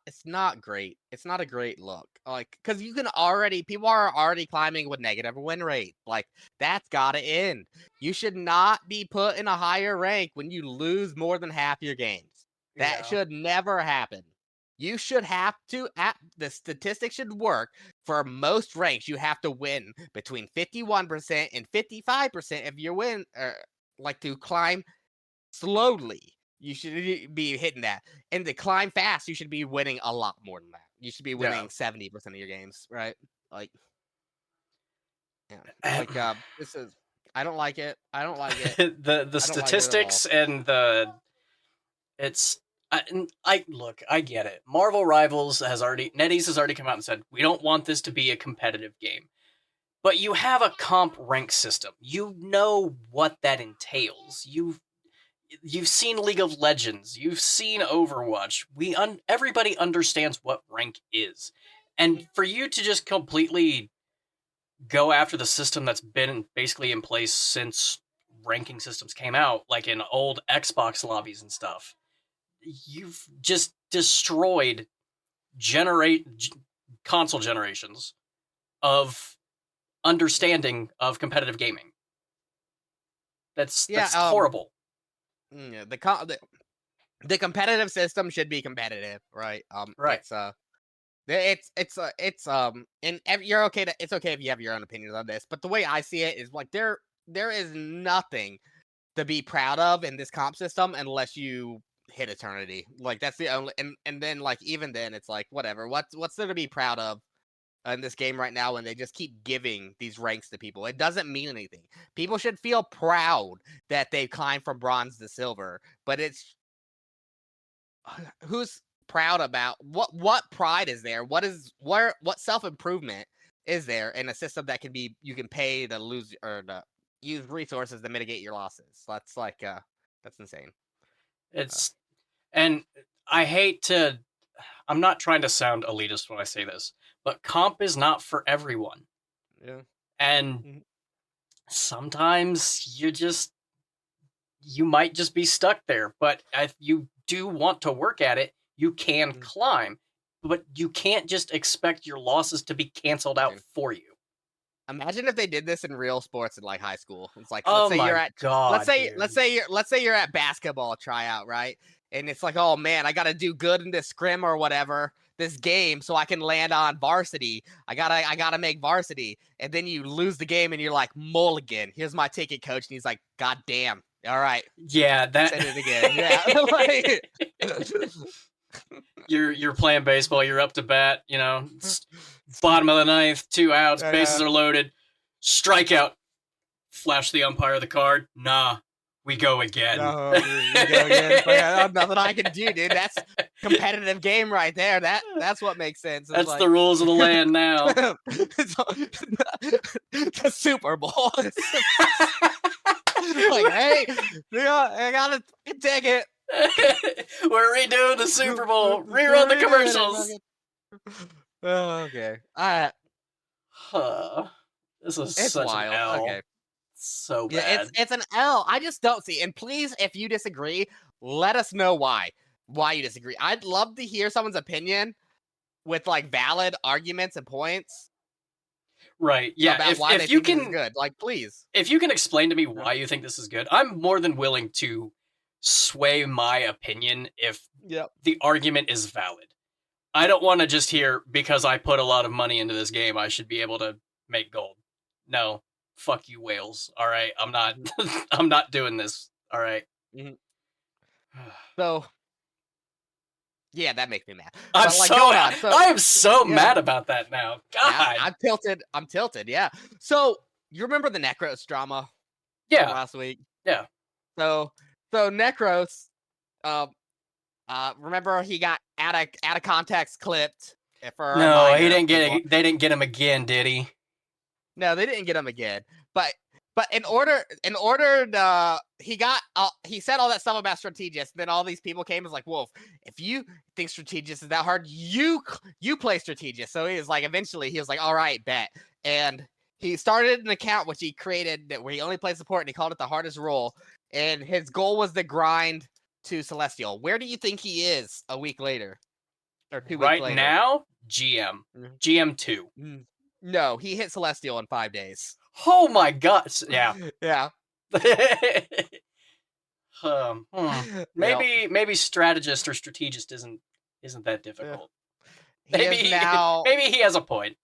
[SPEAKER 1] great. It's not a great look. Like, because people are already climbing with negative win rate. Like, that's gotta end. You should not be put in a higher rank when you lose more than half your games. That
[SPEAKER 2] Yeah.
[SPEAKER 1] should never happen. You should have to, the statistics should work for most ranks. You have to win between 51% and 55% of your win, like to climb slowly. You should be hitting that. And to climb fast, you should be winning a lot more than that. You should be
[SPEAKER 2] Yeah.
[SPEAKER 1] winning 70% of your games, right? Like, yeah.
[SPEAKER 2] And
[SPEAKER 1] Like, this is, I don't like it. I don't like it.
[SPEAKER 2] the
[SPEAKER 1] I don't like it at all.
[SPEAKER 2] statistics and it's I look, I get it. Marvel Rivals NetEase has already come out and said we don't want this to be a competitive game. But you have a comp rank system. You know what that entails. You've seen League of Legends. You've seen Overwatch. Everybody understands what rank is. And for you to just completely go after the system that's been basically in place since ranking systems came out, like in old Xbox lobbies and stuff, you've just destroyed console generations of understanding of competitive gaming. That's horrible.
[SPEAKER 1] Yeah, the competitive system should be competitive, right?
[SPEAKER 2] Right.
[SPEAKER 1] You're okay it's okay if you have your own opinions on this, but the way I see it is like there is nothing to be proud of in this comp system unless you hit eternity. Like, that's the only, and then, like, even then it's like, whatever, what's there to be proud of in this game right now when they just keep giving these ranks to people? It doesn't mean anything. People should feel proud that they've climbed from bronze to silver, but it's who's proud about what pride is there? What self-improvement is there in a system that you can pay to lose or to use resources to mitigate your losses? That's like that's insane.
[SPEAKER 2] And I'm not trying to sound elitist when I say this, but comp is not for everyone.
[SPEAKER 1] Yeah.
[SPEAKER 2] And sometimes you might just be stuck there, but if you do want to work at it, you can climb, but you can't just expect your losses to be canceled out for you.
[SPEAKER 1] Imagine if they did this in real sports in like high school. It's like,
[SPEAKER 2] let's
[SPEAKER 1] say you're at basketball tryout, right? And it's like, oh man, I got to do good in this scrim or whatever, this game, so I can land on varsity. I gotta make varsity. And then you lose the game and you're like, mulligan, here's my ticket, coach. And he's like, God damn. All right.
[SPEAKER 2] Yeah,
[SPEAKER 1] send it again. Yeah.
[SPEAKER 2] You're playing baseball, you're up to bat, bottom of the ninth, 2 outs, bases are loaded, strikeout, flash the umpire the card, nah, we go again.
[SPEAKER 1] No, we go again. Nothing I can do, dude. That's competitive game right there. That's what makes sense.
[SPEAKER 2] That's like, the rules of the land now.
[SPEAKER 1] The Super Bowl. Like, hey, I got a ticket.
[SPEAKER 2] We're redoing the Super Bowl. Rerun the commercials.
[SPEAKER 1] Okay.
[SPEAKER 2] This is such
[SPEAKER 1] wild.
[SPEAKER 2] an L.
[SPEAKER 1] Okay.
[SPEAKER 2] So bad.
[SPEAKER 1] Yeah, it's an L. I just don't see. And please, if you disagree, let us know why you disagree. I'd love to hear someone's opinion with like valid arguments and points.
[SPEAKER 2] Right. Yeah.
[SPEAKER 1] About why if you can, this is good. Like, please.
[SPEAKER 2] If you can explain to me why you think this is good, I'm more than willing to sway my opinion if the argument is valid. I don't want to just hear, because I put a lot of money into this game, I should be able to make gold. No. Fuck you, whales. All right. I'm not I'm not doing this. All right.
[SPEAKER 1] So yeah, that makes me mad.
[SPEAKER 2] I am so mad about that now. God.
[SPEAKER 1] Yeah, I'm tilted. Yeah. So you remember the Necros drama?
[SPEAKER 2] Yeah.
[SPEAKER 1] Last week.
[SPEAKER 2] Yeah.
[SPEAKER 1] So Necros, remember he got out of context clipped for.
[SPEAKER 2] No, he didn't get it. They didn't get him again, did he?
[SPEAKER 1] No, they didn't get him again. But in order he said all that stuff about strategist. Then all these people came and was like, Wolf, if you think strategist is that hard, you play strategist. So he was like, eventually he was like, all right, bet. And he started an account which he created where he only plays support, and he called it the hardest role. And his goal was to grind to Celestial. Where do you think he is a week later? Or 2 weeks
[SPEAKER 2] Right
[SPEAKER 1] later?
[SPEAKER 2] now, GM. GM 2.
[SPEAKER 1] No, he hit Celestial in 5 days.
[SPEAKER 2] Oh my god. Yeah.
[SPEAKER 1] Yeah.
[SPEAKER 2] Maybe strategist or strategist isn't that difficult.
[SPEAKER 1] He is now.
[SPEAKER 2] Maybe he has a point.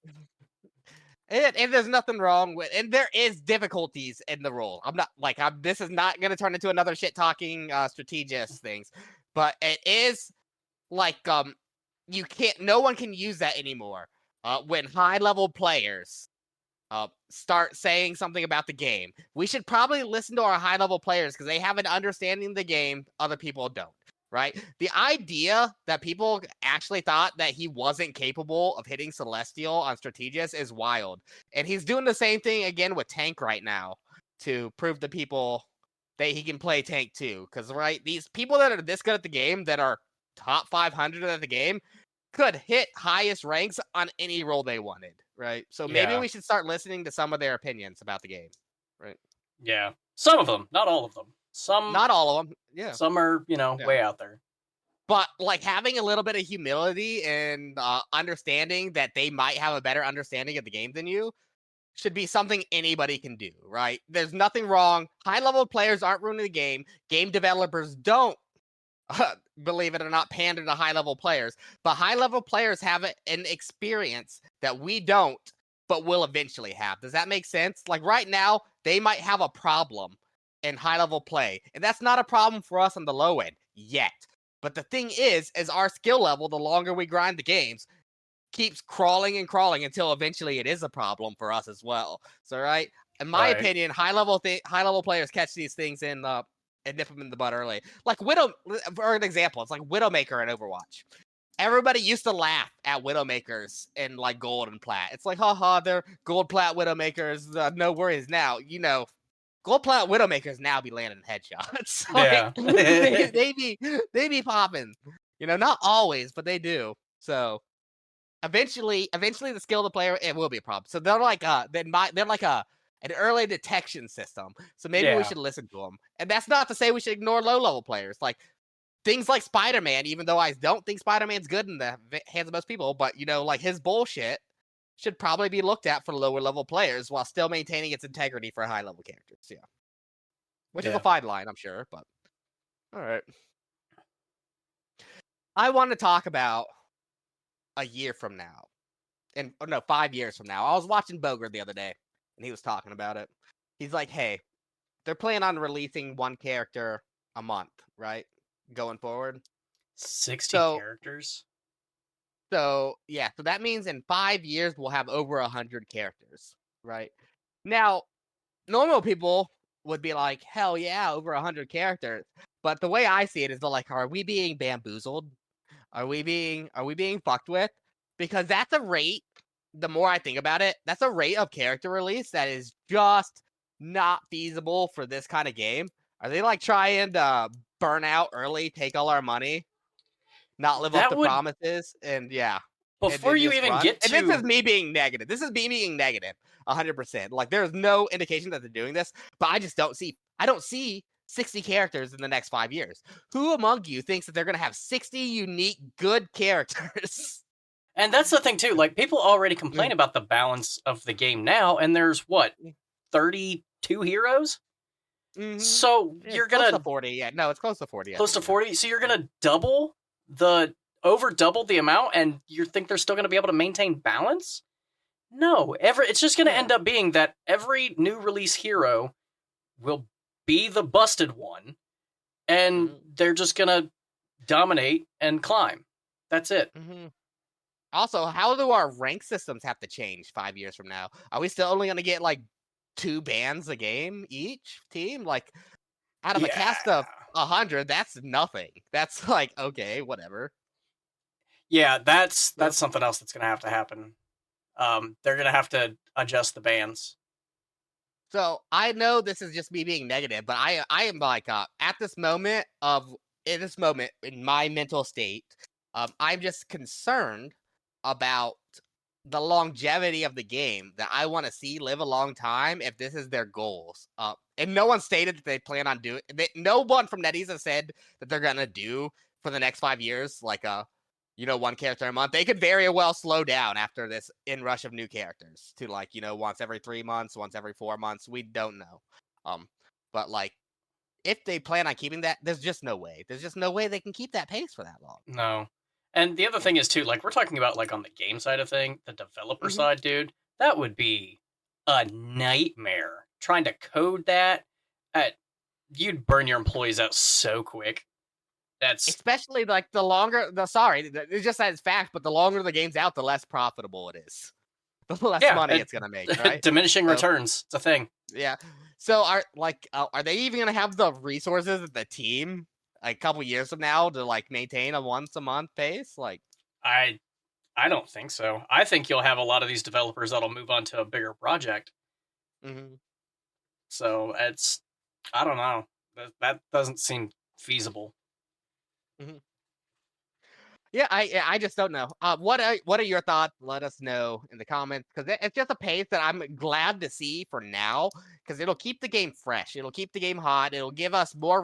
[SPEAKER 1] And there's nothing wrong with, and there is difficulties in the role. I'm not like this is not gonna turn into another shit talking strategist things, but it is like you can't. No one can use that anymore. When high level players start saying something about the game, we should probably listen to our high level players because they have an understanding of the game other people don't. Right? The idea that people actually thought that he wasn't capable of hitting Celestial on Strategist is wild. And he's doing the same thing again with Tank right now to prove to people that he can play Tank too. Because, right, these people that are this good at the game, that are top 500 at the game, could hit highest ranks on any role they wanted, right? So maybe we should start listening to some of their opinions about the game, right?
[SPEAKER 2] Yeah. Some of them, not all of them.
[SPEAKER 1] Not all of them. Yeah.
[SPEAKER 2] Some are, way out there.
[SPEAKER 1] But like having a little bit of humility and understanding that they might have a better understanding of the game than you should be something anybody can do, right? There's nothing wrong. High-level players aren't ruining the game. Game developers don't, believe it or not, pander to high-level players. But high-level players have an experience that we don't, but will eventually have. Does that make sense? Like right now, they might have a problem in high-level play. And that's not a problem for us on the low end yet. But the thing is our skill level, the longer we grind the games, keeps crawling and crawling until eventually it is a problem for us as well. So, right? In my opinion, high-level players catch these things and nip them in the butt early. Like Widow, for an example, it's like Widowmaker in Overwatch. Everybody used to laugh at Widowmakers in like gold and plat. It's like, haha, they're gold plat Widowmakers. No worries now. Gold plat Widowmakers now be landing headshots.
[SPEAKER 2] Yeah.
[SPEAKER 1] they be popping. Not always, but they do. So eventually the skill of the player, it will be a problem. So they're like an early detection system. So maybe we should listen to them. And that's not to say we should ignore low level players. Like things like Spider-Man, even though I don't think Spider-Man's good in the hands of most people, but like his bullshit should probably be looked at for lower level players while still maintaining its integrity for high level characters. Yeah. Which is a fine line, I'm sure, but all right. I want to talk about a year from now. 5 years from now. I was watching Boger the other day and he was talking about it. He's like, hey, they're planning on releasing one character a month, right? Going forward.
[SPEAKER 2] 60 characters?
[SPEAKER 1] So that means in 5 years we'll have over 100 characters, right? Now, normal people would be like, hell yeah, over 100 characters. But the way I see it is they're like, are we being bamboozled? Are we being fucked with? Because that's a rate, the more I think about it, that's a rate of character release that is just not feasible for this kind of game. Are they like trying to burn out early, take all our money? Not live up to promises, and
[SPEAKER 2] before you even get to,
[SPEAKER 1] and this is me being negative. 100%. Like there's no indication that they're doing this, but I just don't see. I don't see 60 characters in the next 5 years. Who among you thinks that they're gonna have 60 unique good characters?
[SPEAKER 2] And that's the thing too. Like people already complain about the balance of the game now, and there's 32 heroes.
[SPEAKER 1] Mm-hmm.
[SPEAKER 2] So you're gonna
[SPEAKER 1] close to 40. Yeah, no, it's close to 40.
[SPEAKER 2] Close to 40. So you're gonna double the amount, and you think they're still gonna be able to maintain balance? No, it's just gonna end up being that every new release hero will be the busted one, and they're just gonna dominate and climb. That's it.
[SPEAKER 1] Mm-hmm. Also, how do our rank systems have to change 5 years from now? Are we still only gonna get like 2 bans a game each team? Like out of a cast of 100, that's nothing. That's like, okay, whatever.
[SPEAKER 2] Yeah, that's something else that's gonna have to happen. They're gonna have to adjust the bans.
[SPEAKER 1] So I know this is just me being negative, but I am like at this moment in my mental state, I'm just concerned about the longevity of the game that I want to see live a long time if this is their goals. And no one stated that they plan on doing. No one from NetEase has said that they're gonna do for the next 5 years, like one character a month. They could very well slow down after this inrush of new characters to like once every 3 months, once every 4 months. We don't know. But like if they plan on keeping that, there's just no way. There's just no way they can keep that pace for that long.
[SPEAKER 2] No. And the other thing is too, like we're talking about like on the game side of thing, the developer
[SPEAKER 1] Mhm.
[SPEAKER 2] side, dude, that would be a nightmare. Trying to code that, you'd burn your employees out so quick. That's
[SPEAKER 1] Especially like it's just that it's fact, but the longer the game's out, the less profitable it is. The less money it's gonna make, right?
[SPEAKER 2] diminishing
[SPEAKER 1] So,
[SPEAKER 2] returns. It's a thing.
[SPEAKER 1] yeah. So are they even gonna have the resources of the team like, a couple years from now to like maintain a once a month pace? Like,
[SPEAKER 2] I don't think so. I think you'll have a lot of these developers that'll move on to a bigger project.
[SPEAKER 1] mhm.
[SPEAKER 2] So I don't know. That doesn't seem feasible.
[SPEAKER 1] Mhm. Yeah, I just don't know. What are your thoughts? Let us know in the comments because it's just a pace that I'm glad to see for now because it'll keep the game fresh. It'll keep the game hot. It'll give us more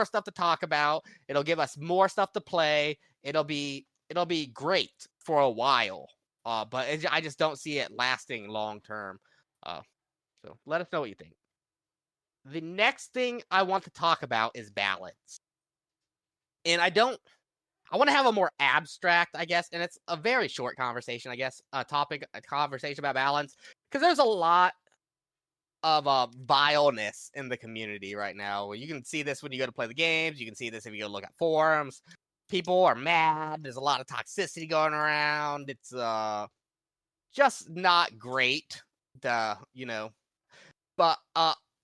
[SPEAKER 1] stuff to talk about. It'll give us more stuff to play. It'll be great for a while. But I just don't see it lasting long term. So let us know what you think. The next thing I want to talk about is balance, and I want to have a more abstract, I guess, and it's a very short conversation, I guess, a conversation about balance, because there's a lot of vileness in the community right now. You can see this when you go to play the games. You can see this if you go look at forums. People are mad. There's a lot of toxicity going around. It's just not great. But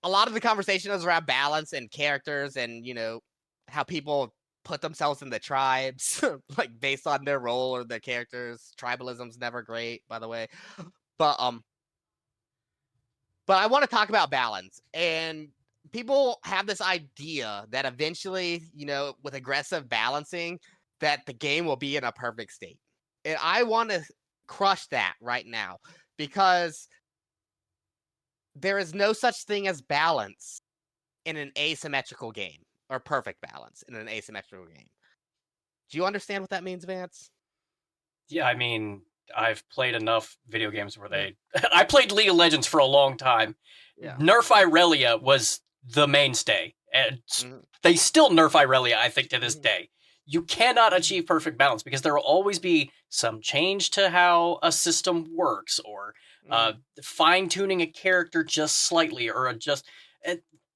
[SPEAKER 1] a lot of the conversation is around balance and characters, and how people put themselves in the tribes, like based on their role or their characters. Tribalism's never great, by the way. But I want to talk about balance. And people have this idea that eventually, with aggressive balancing, that the game will be in a perfect state. And I want to crush that right now because there is no such thing as balance in an asymmetrical game, or perfect balance in an asymmetrical game. Do you understand what that means, Vance?
[SPEAKER 2] Yeah, I mean, I've played enough video games where
[SPEAKER 1] Mhm.
[SPEAKER 2] they. I played League of Legends for a long time.
[SPEAKER 1] Yeah.
[SPEAKER 2] Nerf Irelia was the mainstay, and
[SPEAKER 1] Mhm.
[SPEAKER 2] they still nerf Irelia, I think, to this
[SPEAKER 1] Mhm.
[SPEAKER 2] day. You cannot
[SPEAKER 1] Mhm.
[SPEAKER 2] achieve perfect balance because there will always be some change to how a system works, or
[SPEAKER 1] Mhm.
[SPEAKER 2] fine tuning a character just slightly, or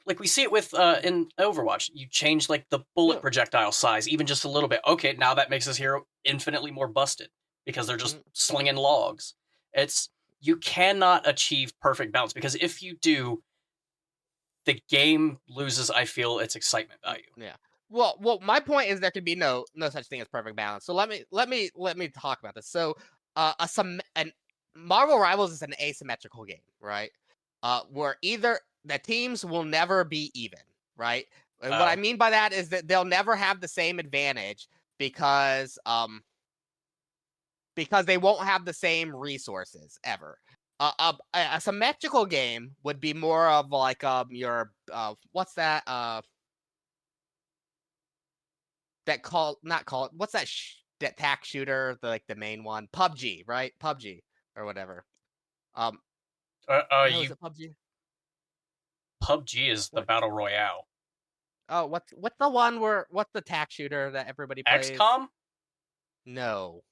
[SPEAKER 2] like we see it with in Overwatch. You change like the bullet
[SPEAKER 1] Yeah.
[SPEAKER 2] projectile size even just a little bit. Okay, now that makes this hero infinitely more busted because they're just
[SPEAKER 1] Mhm.
[SPEAKER 2] slinging logs. It's You cannot achieve perfect balance because if you do, the game loses, I feel, its excitement value.
[SPEAKER 1] Yeah. Well, my point is there could be no such thing as perfect balance. So let me talk about this. So, an Marvel Rivals is an asymmetrical game, right? Where either the teams will never be even, right? And what I
[SPEAKER 2] Oh,
[SPEAKER 1] mean by that is that they'll never have the same advantage because they won't have the same resources ever. A symmetrical game would be more of like your what's that that call not call what's that tack shooter, the main one, PUBG, right? PUBG or whatever. Um, no, is
[SPEAKER 2] you
[SPEAKER 1] it PUBG?
[SPEAKER 2] PUBG is the
[SPEAKER 1] What?
[SPEAKER 2] battle royale.
[SPEAKER 1] Oh, what's the one what's the tack shooter that everybody plays?
[SPEAKER 2] XCOM?
[SPEAKER 1] No,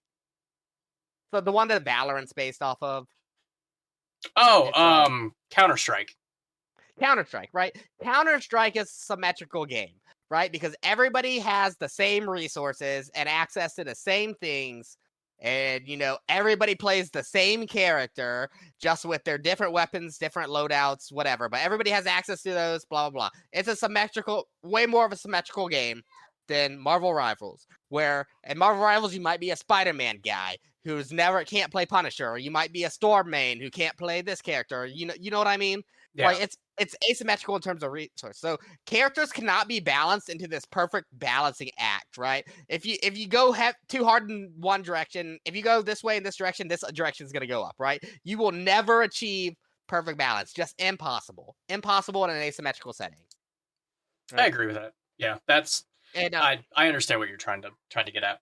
[SPEAKER 1] so the one that Valorant's based off of.
[SPEAKER 2] Oh,
[SPEAKER 1] It's
[SPEAKER 2] Counter Strike.
[SPEAKER 1] Counter Strike, right? Counter Strike is a symmetrical game, right? Because everybody has the same resources and access to the same things. And, everybody plays the same character, just with their different weapons, different loadouts, whatever. But everybody has access to those, blah, blah, blah. It's way more of a symmetrical game than Marvel Rivals, where in Marvel Rivals, you might be a Spider Man guy who's never can't play Punisher, or you might be a Storm main who can't play this character. You know what I mean?
[SPEAKER 2] Yeah.
[SPEAKER 1] Like it's asymmetrical in terms of resource. So characters cannot be balanced into this perfect balancing act, right? If you go too hard in one direction, if you go this way in this direction is going to go up, right? You will never achieve perfect balance. Just impossible. Impossible in an asymmetrical setting.
[SPEAKER 2] I
[SPEAKER 1] Right?
[SPEAKER 2] agree with that. Yeah, that's
[SPEAKER 1] And
[SPEAKER 2] I understand what you're trying to get at.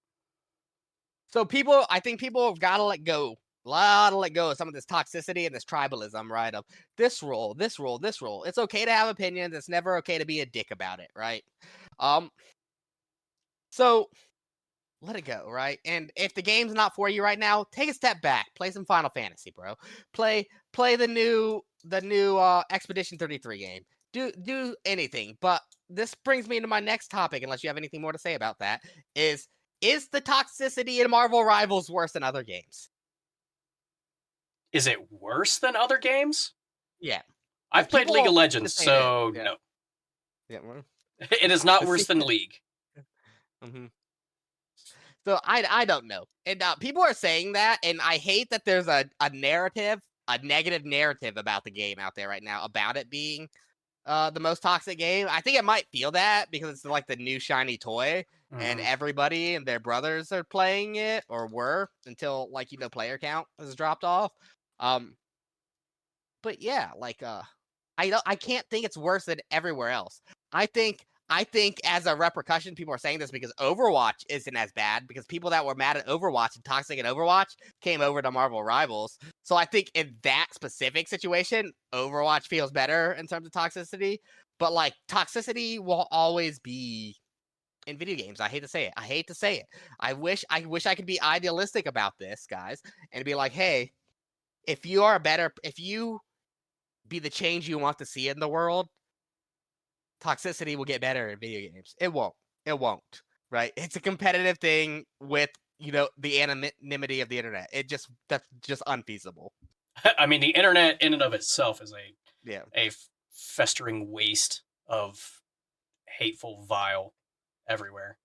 [SPEAKER 1] so I think people have got to let go. Let go of some of this toxicity and this tribalism, right? Of this rule, this rule, this rule. It's okay to have opinions. It's never okay to be a dick about it, right? Um, so let it go, right? And if the game's not for you right now, take a step back. Play some Final Fantasy, bro. Play the new Expedition 33 game. Do anything. But this brings me into my next topic, unless you have anything more to say about that, is the toxicity in Marvel Rivals worse than other games?
[SPEAKER 2] Is it worse than other games?
[SPEAKER 1] Yeah.
[SPEAKER 2] I've played League of Legends,
[SPEAKER 1] say it is.
[SPEAKER 2] so
[SPEAKER 1] Yeah.
[SPEAKER 2] no.
[SPEAKER 1] Yeah. Well,
[SPEAKER 2] It is not worse than League.
[SPEAKER 1] mm-hmm. So I don't know. And people are saying that, and I hate that there's a narrative, a negative narrative about the game out there right now about it being the most toxic game. I think it might feel that because it's like the new shiny toy, and everybody and their brothers are playing it or were until player count has dropped off. But yeah, I can't think it's worse than everywhere else. I think as a repercussion, people are saying this because Overwatch isn't as bad because people that were mad at Overwatch and toxic at Overwatch came over to Marvel Rivals. So I think in that specific situation, Overwatch feels better in terms of toxicity. But toxicity will always be in video games. I hate to say it. I wish I could be idealistic about this, guys, and be like, hey, if you be the change you want to see in the world, toxicity will get better in video games. It won't. It won't. Right? It's a competitive thing with the anonymity of the internet. That's just unfeasible.
[SPEAKER 2] I mean, the internet in and of itself is
[SPEAKER 1] Yeah.
[SPEAKER 2] a festering waste of hateful vile everywhere.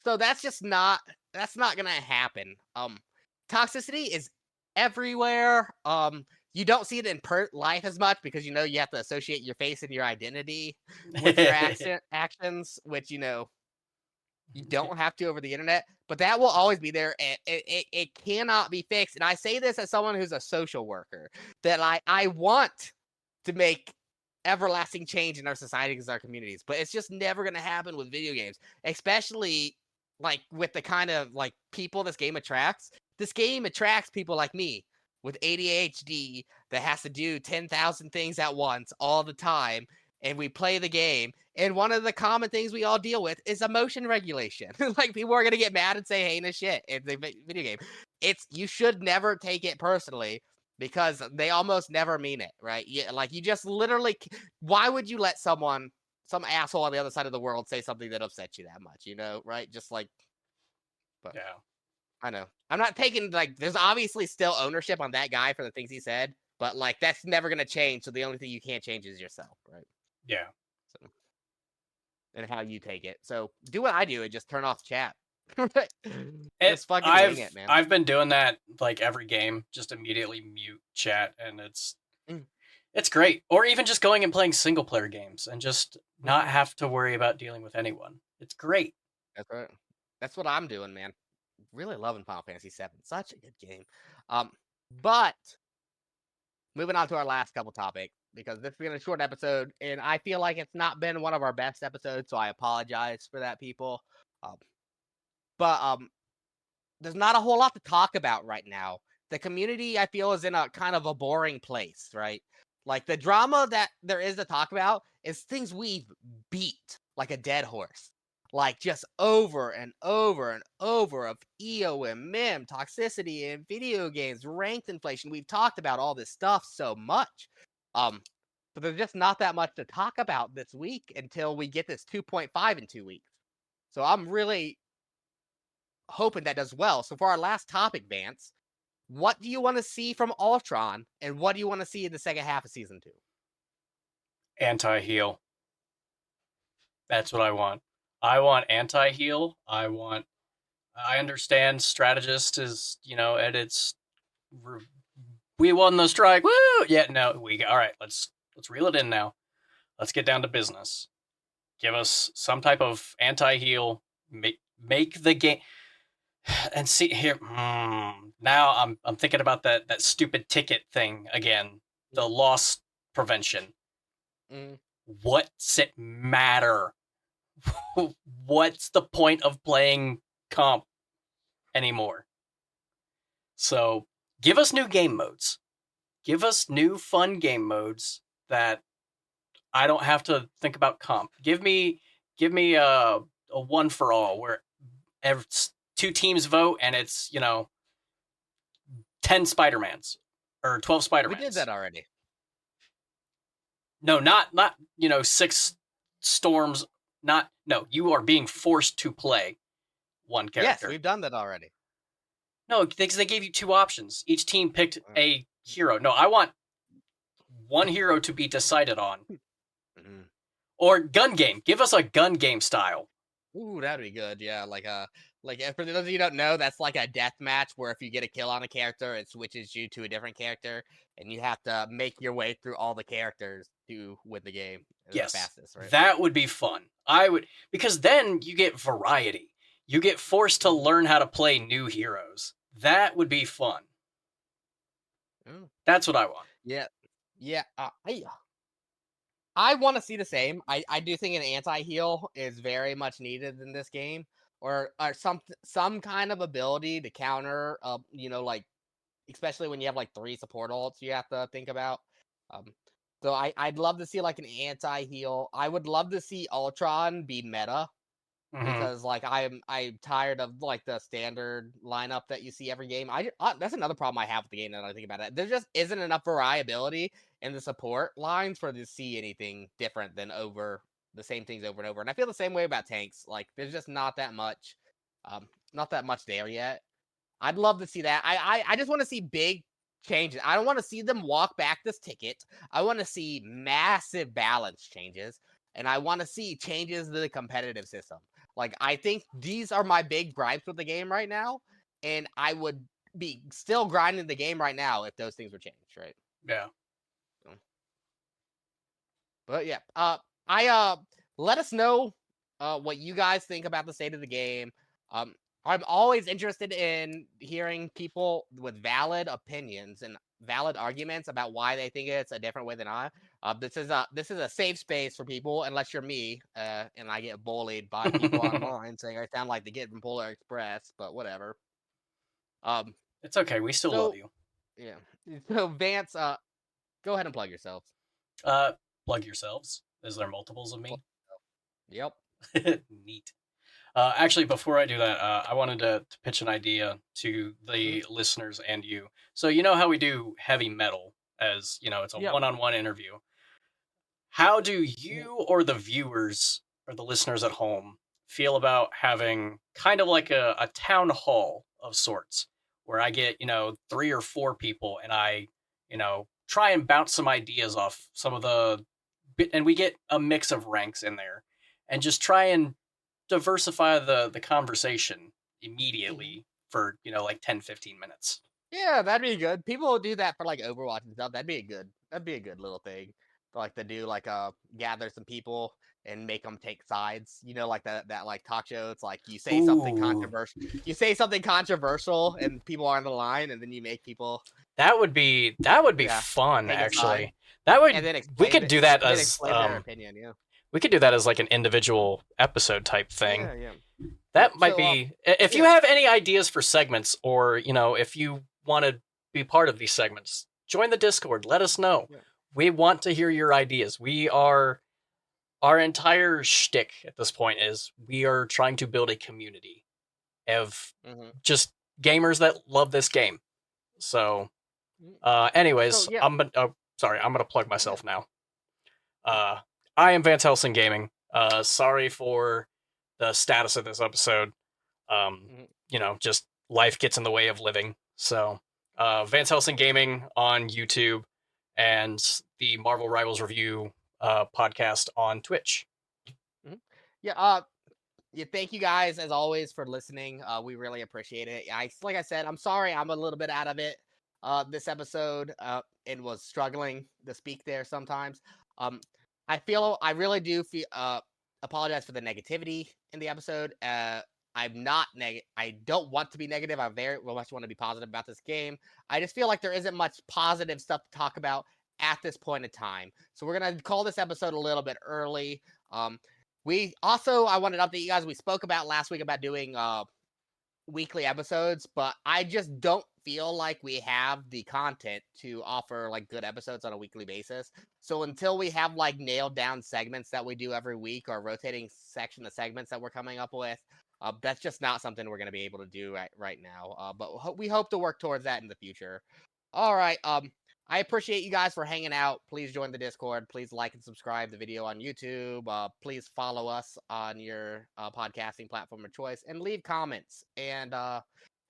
[SPEAKER 1] So that's not gonna happen. Toxicity is everywhere. You don't see it in life as much because you have to associate your face and your identity with your actions, which you don't have to over the internet, but that will always be there. And it cannot be fixed. And I say this as someone who's a social worker, that I want to make everlasting change in our societies, our communities, but it's just never going to happen with video games, especially with the kind of people this game attracts. This game attracts people like me with ADHD that has to do 10,000 things at once all the time, and we play the game. And one of the common things we all deal with is emotion regulation. People are gonna get mad and say heinous shit in the video game. You should never take it personally because they almost never mean it, right? You just literally. Why would you let some asshole on the other side of the world say something that upsets you that much? Right? Just but
[SPEAKER 2] yeah.
[SPEAKER 1] I know. I'm not taking there's obviously still ownership on that guy for the things he said, but that's never gonna change. So the only thing you can't change is yourself, right?
[SPEAKER 2] Yeah.
[SPEAKER 1] So, and how you take it. So do what I do and just turn off chat. Just fucking wing it, man.
[SPEAKER 2] I've been doing that every game, just immediately mute chat, and it's great. Or even just going and playing single player games and just not have to worry about dealing with anyone. It's great.
[SPEAKER 1] That's right. That's what I'm doing, man. Really loving Final Fantasy VII. Such a good game. But moving on to our last couple topics, because this has been a short episode, and I feel like it's not been one of our best episodes, so I apologize for that, people. But there's not a whole lot to talk about right now. The community, I feel, is in a kind of a boring place, right? The drama that there is to talk about is things we've beat like a dead horse. Just over and over and over of EOMM, toxicity in video games, ranked inflation. We've talked about all this stuff so much. But there's just not that much to talk about this week until we get this 2.5 in 2 weeks. So I'm really hoping that does well. So for our last topic, Vance, what do you want to see from Ultron, and what do you want to see in the second half of season 2?
[SPEAKER 2] Anti-heal. That's what I want. I want anti-heal. I understand strategist is, and it's we won the strike. Woo! Yeah, no, all right, let's Let's reel it in now. Let's get down to business. Give us some type of anti-heal. Make the game. And see here. Now I'm thinking about that stupid ticket thing again. The loss prevention. What's it matter? What's the point of playing comp anymore? So give us new game modes. Give us new fun game modes that I don't have to think about comp. Give me a one for all where two teams vote and it's 10 Spider-Mans or 12 Spider-Mans.
[SPEAKER 1] We did that already.
[SPEAKER 2] No, not 6 storms. No, you are being forced to play one character.
[SPEAKER 1] Yes, we've done that already.
[SPEAKER 2] No, because they gave you 2 options. Each team picked a hero. No, I want one hero to be decided on. Or gun game. Give us a gun game style.
[SPEAKER 1] Ooh, that'd be good. Yeah, like for those of you who don't know, that's like a death match where if you get a kill on a character, it switches you to a different character, and you have to make your way through all the characters to win the game.
[SPEAKER 2] Yes,
[SPEAKER 1] fastest, right?
[SPEAKER 2] That would be fun. I would, because then you get variety. You get forced to learn how to play new heroes. That would be fun. That's what I want.
[SPEAKER 1] Yeah. I want to see the same. I do think an anti-heal is very much needed in this game, or some kind of ability to counter. Like especially when you have like 3 support ults, you have to think about. So I'd love to see like an anti-heal. I would love to see Ultron be meta. Because like I'm tired of like the standard lineup that you see every game. That's another problem I have with the game now that I think about it. There just isn't enough variability in the support lines for to see anything different than over the same things over and over. And I feel the same way about tanks. Like there's just not that much there yet. I'd love to see that. I just want to see big changes. I don't want to see them walk back this ticket. I want to see massive balance changes. And I want to see changes to the competitive system. Like, I think these are my big gripes with the game right now. And I would be still grinding the game right now if those things were changed, right?
[SPEAKER 2] Yeah.
[SPEAKER 1] But yeah, let us know what you guys think about the state of the game. I'm always interested in hearing people with valid opinions and valid arguments about why they think it's a different way than I. This is a safe space for people, unless you're me, and I get bullied by people online saying I sound like the kid from Polar Express, but whatever.
[SPEAKER 2] It's okay. We still love you.
[SPEAKER 1] Yeah. So Vance, go ahead and plug yourselves.
[SPEAKER 2] Plug yourselves. Is there multiples of me?
[SPEAKER 1] Yep.
[SPEAKER 2] Neat. Actually, before I do that, I wanted to pitch an idea to the listeners and you. So you know how we do heavy metal as, it's a one-on-one interview. How do you or the viewers or the listeners at home feel about having kind of like a town hall of sorts where I get, 3 or 4 people and I, try and bounce some ideas off some of and we get a mix of ranks in there and just try and diversify the conversation immediately for, like 10-15 minutes.
[SPEAKER 1] Yeah, that'd be good. People will do that for like Overwatch and stuff. That'd be a good little thing. Like to do like gather some people and make them take sides. Like that like talk show. It's like you say something controversial. You say something controversial and people are on the line, and then you make people.
[SPEAKER 2] That would be fun, actually. That would. We could do that as
[SPEAKER 1] their opinion. Yeah.
[SPEAKER 2] We could do that as like an individual episode type thing.
[SPEAKER 1] Yeah.
[SPEAKER 2] That might be. If you have any ideas for segments, or if you want to be part of these segments, join the Discord. Let us know. Yeah. We want to hear your ideas. Our entire shtick at this point is we are trying to build a community of just gamers that love this game. So, anyways, I'm gonna plug myself now. I am Vance Helsing Gaming. Sorry for the status of this episode. Just life gets in the way of living. So, Vance Helsing Gaming on YouTube and the Marvel Rivals Review podcast on Twitch.
[SPEAKER 1] Yeah. Thank you guys as always for listening. We really appreciate it. Like I said, I'm sorry I'm a little bit out of it. this episode and was struggling to speak there sometimes. I really do feel apologize for the negativity in the episode. I'm not negative. I don't want to be negative. I very much want to be positive about this game. I just feel like there isn't much positive stuff to talk about at this point in time. So we're gonna call this episode a little bit early. I wanted to update you guys. We spoke about last week about doing weekly episodes, but I just don't feel like we have the content to offer like good episodes on a weekly basis. So until we have like nailed down segments that we do every week or rotating section of segments that we're coming up with, that's just not something we're going to be able to do right now. But we hope to work towards that in the future. All right. I appreciate you guys for hanging out. Please join the Discord. Please like and subscribe the video on YouTube. Please follow us on your podcasting platform of choice and leave comments. And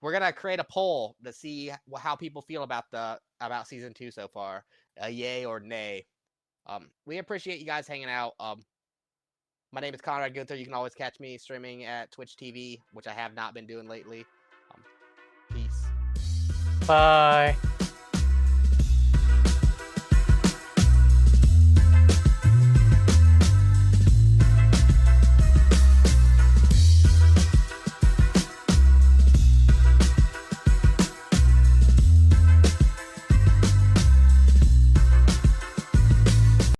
[SPEAKER 1] we're gonna create a poll to see how people feel about season 2 so far. Yay or nay. We appreciate you guys hanging out. My name is Conrad Gunther. You can always catch me streaming at Twitch TV, which I have not been doing lately. Peace.
[SPEAKER 2] Bye.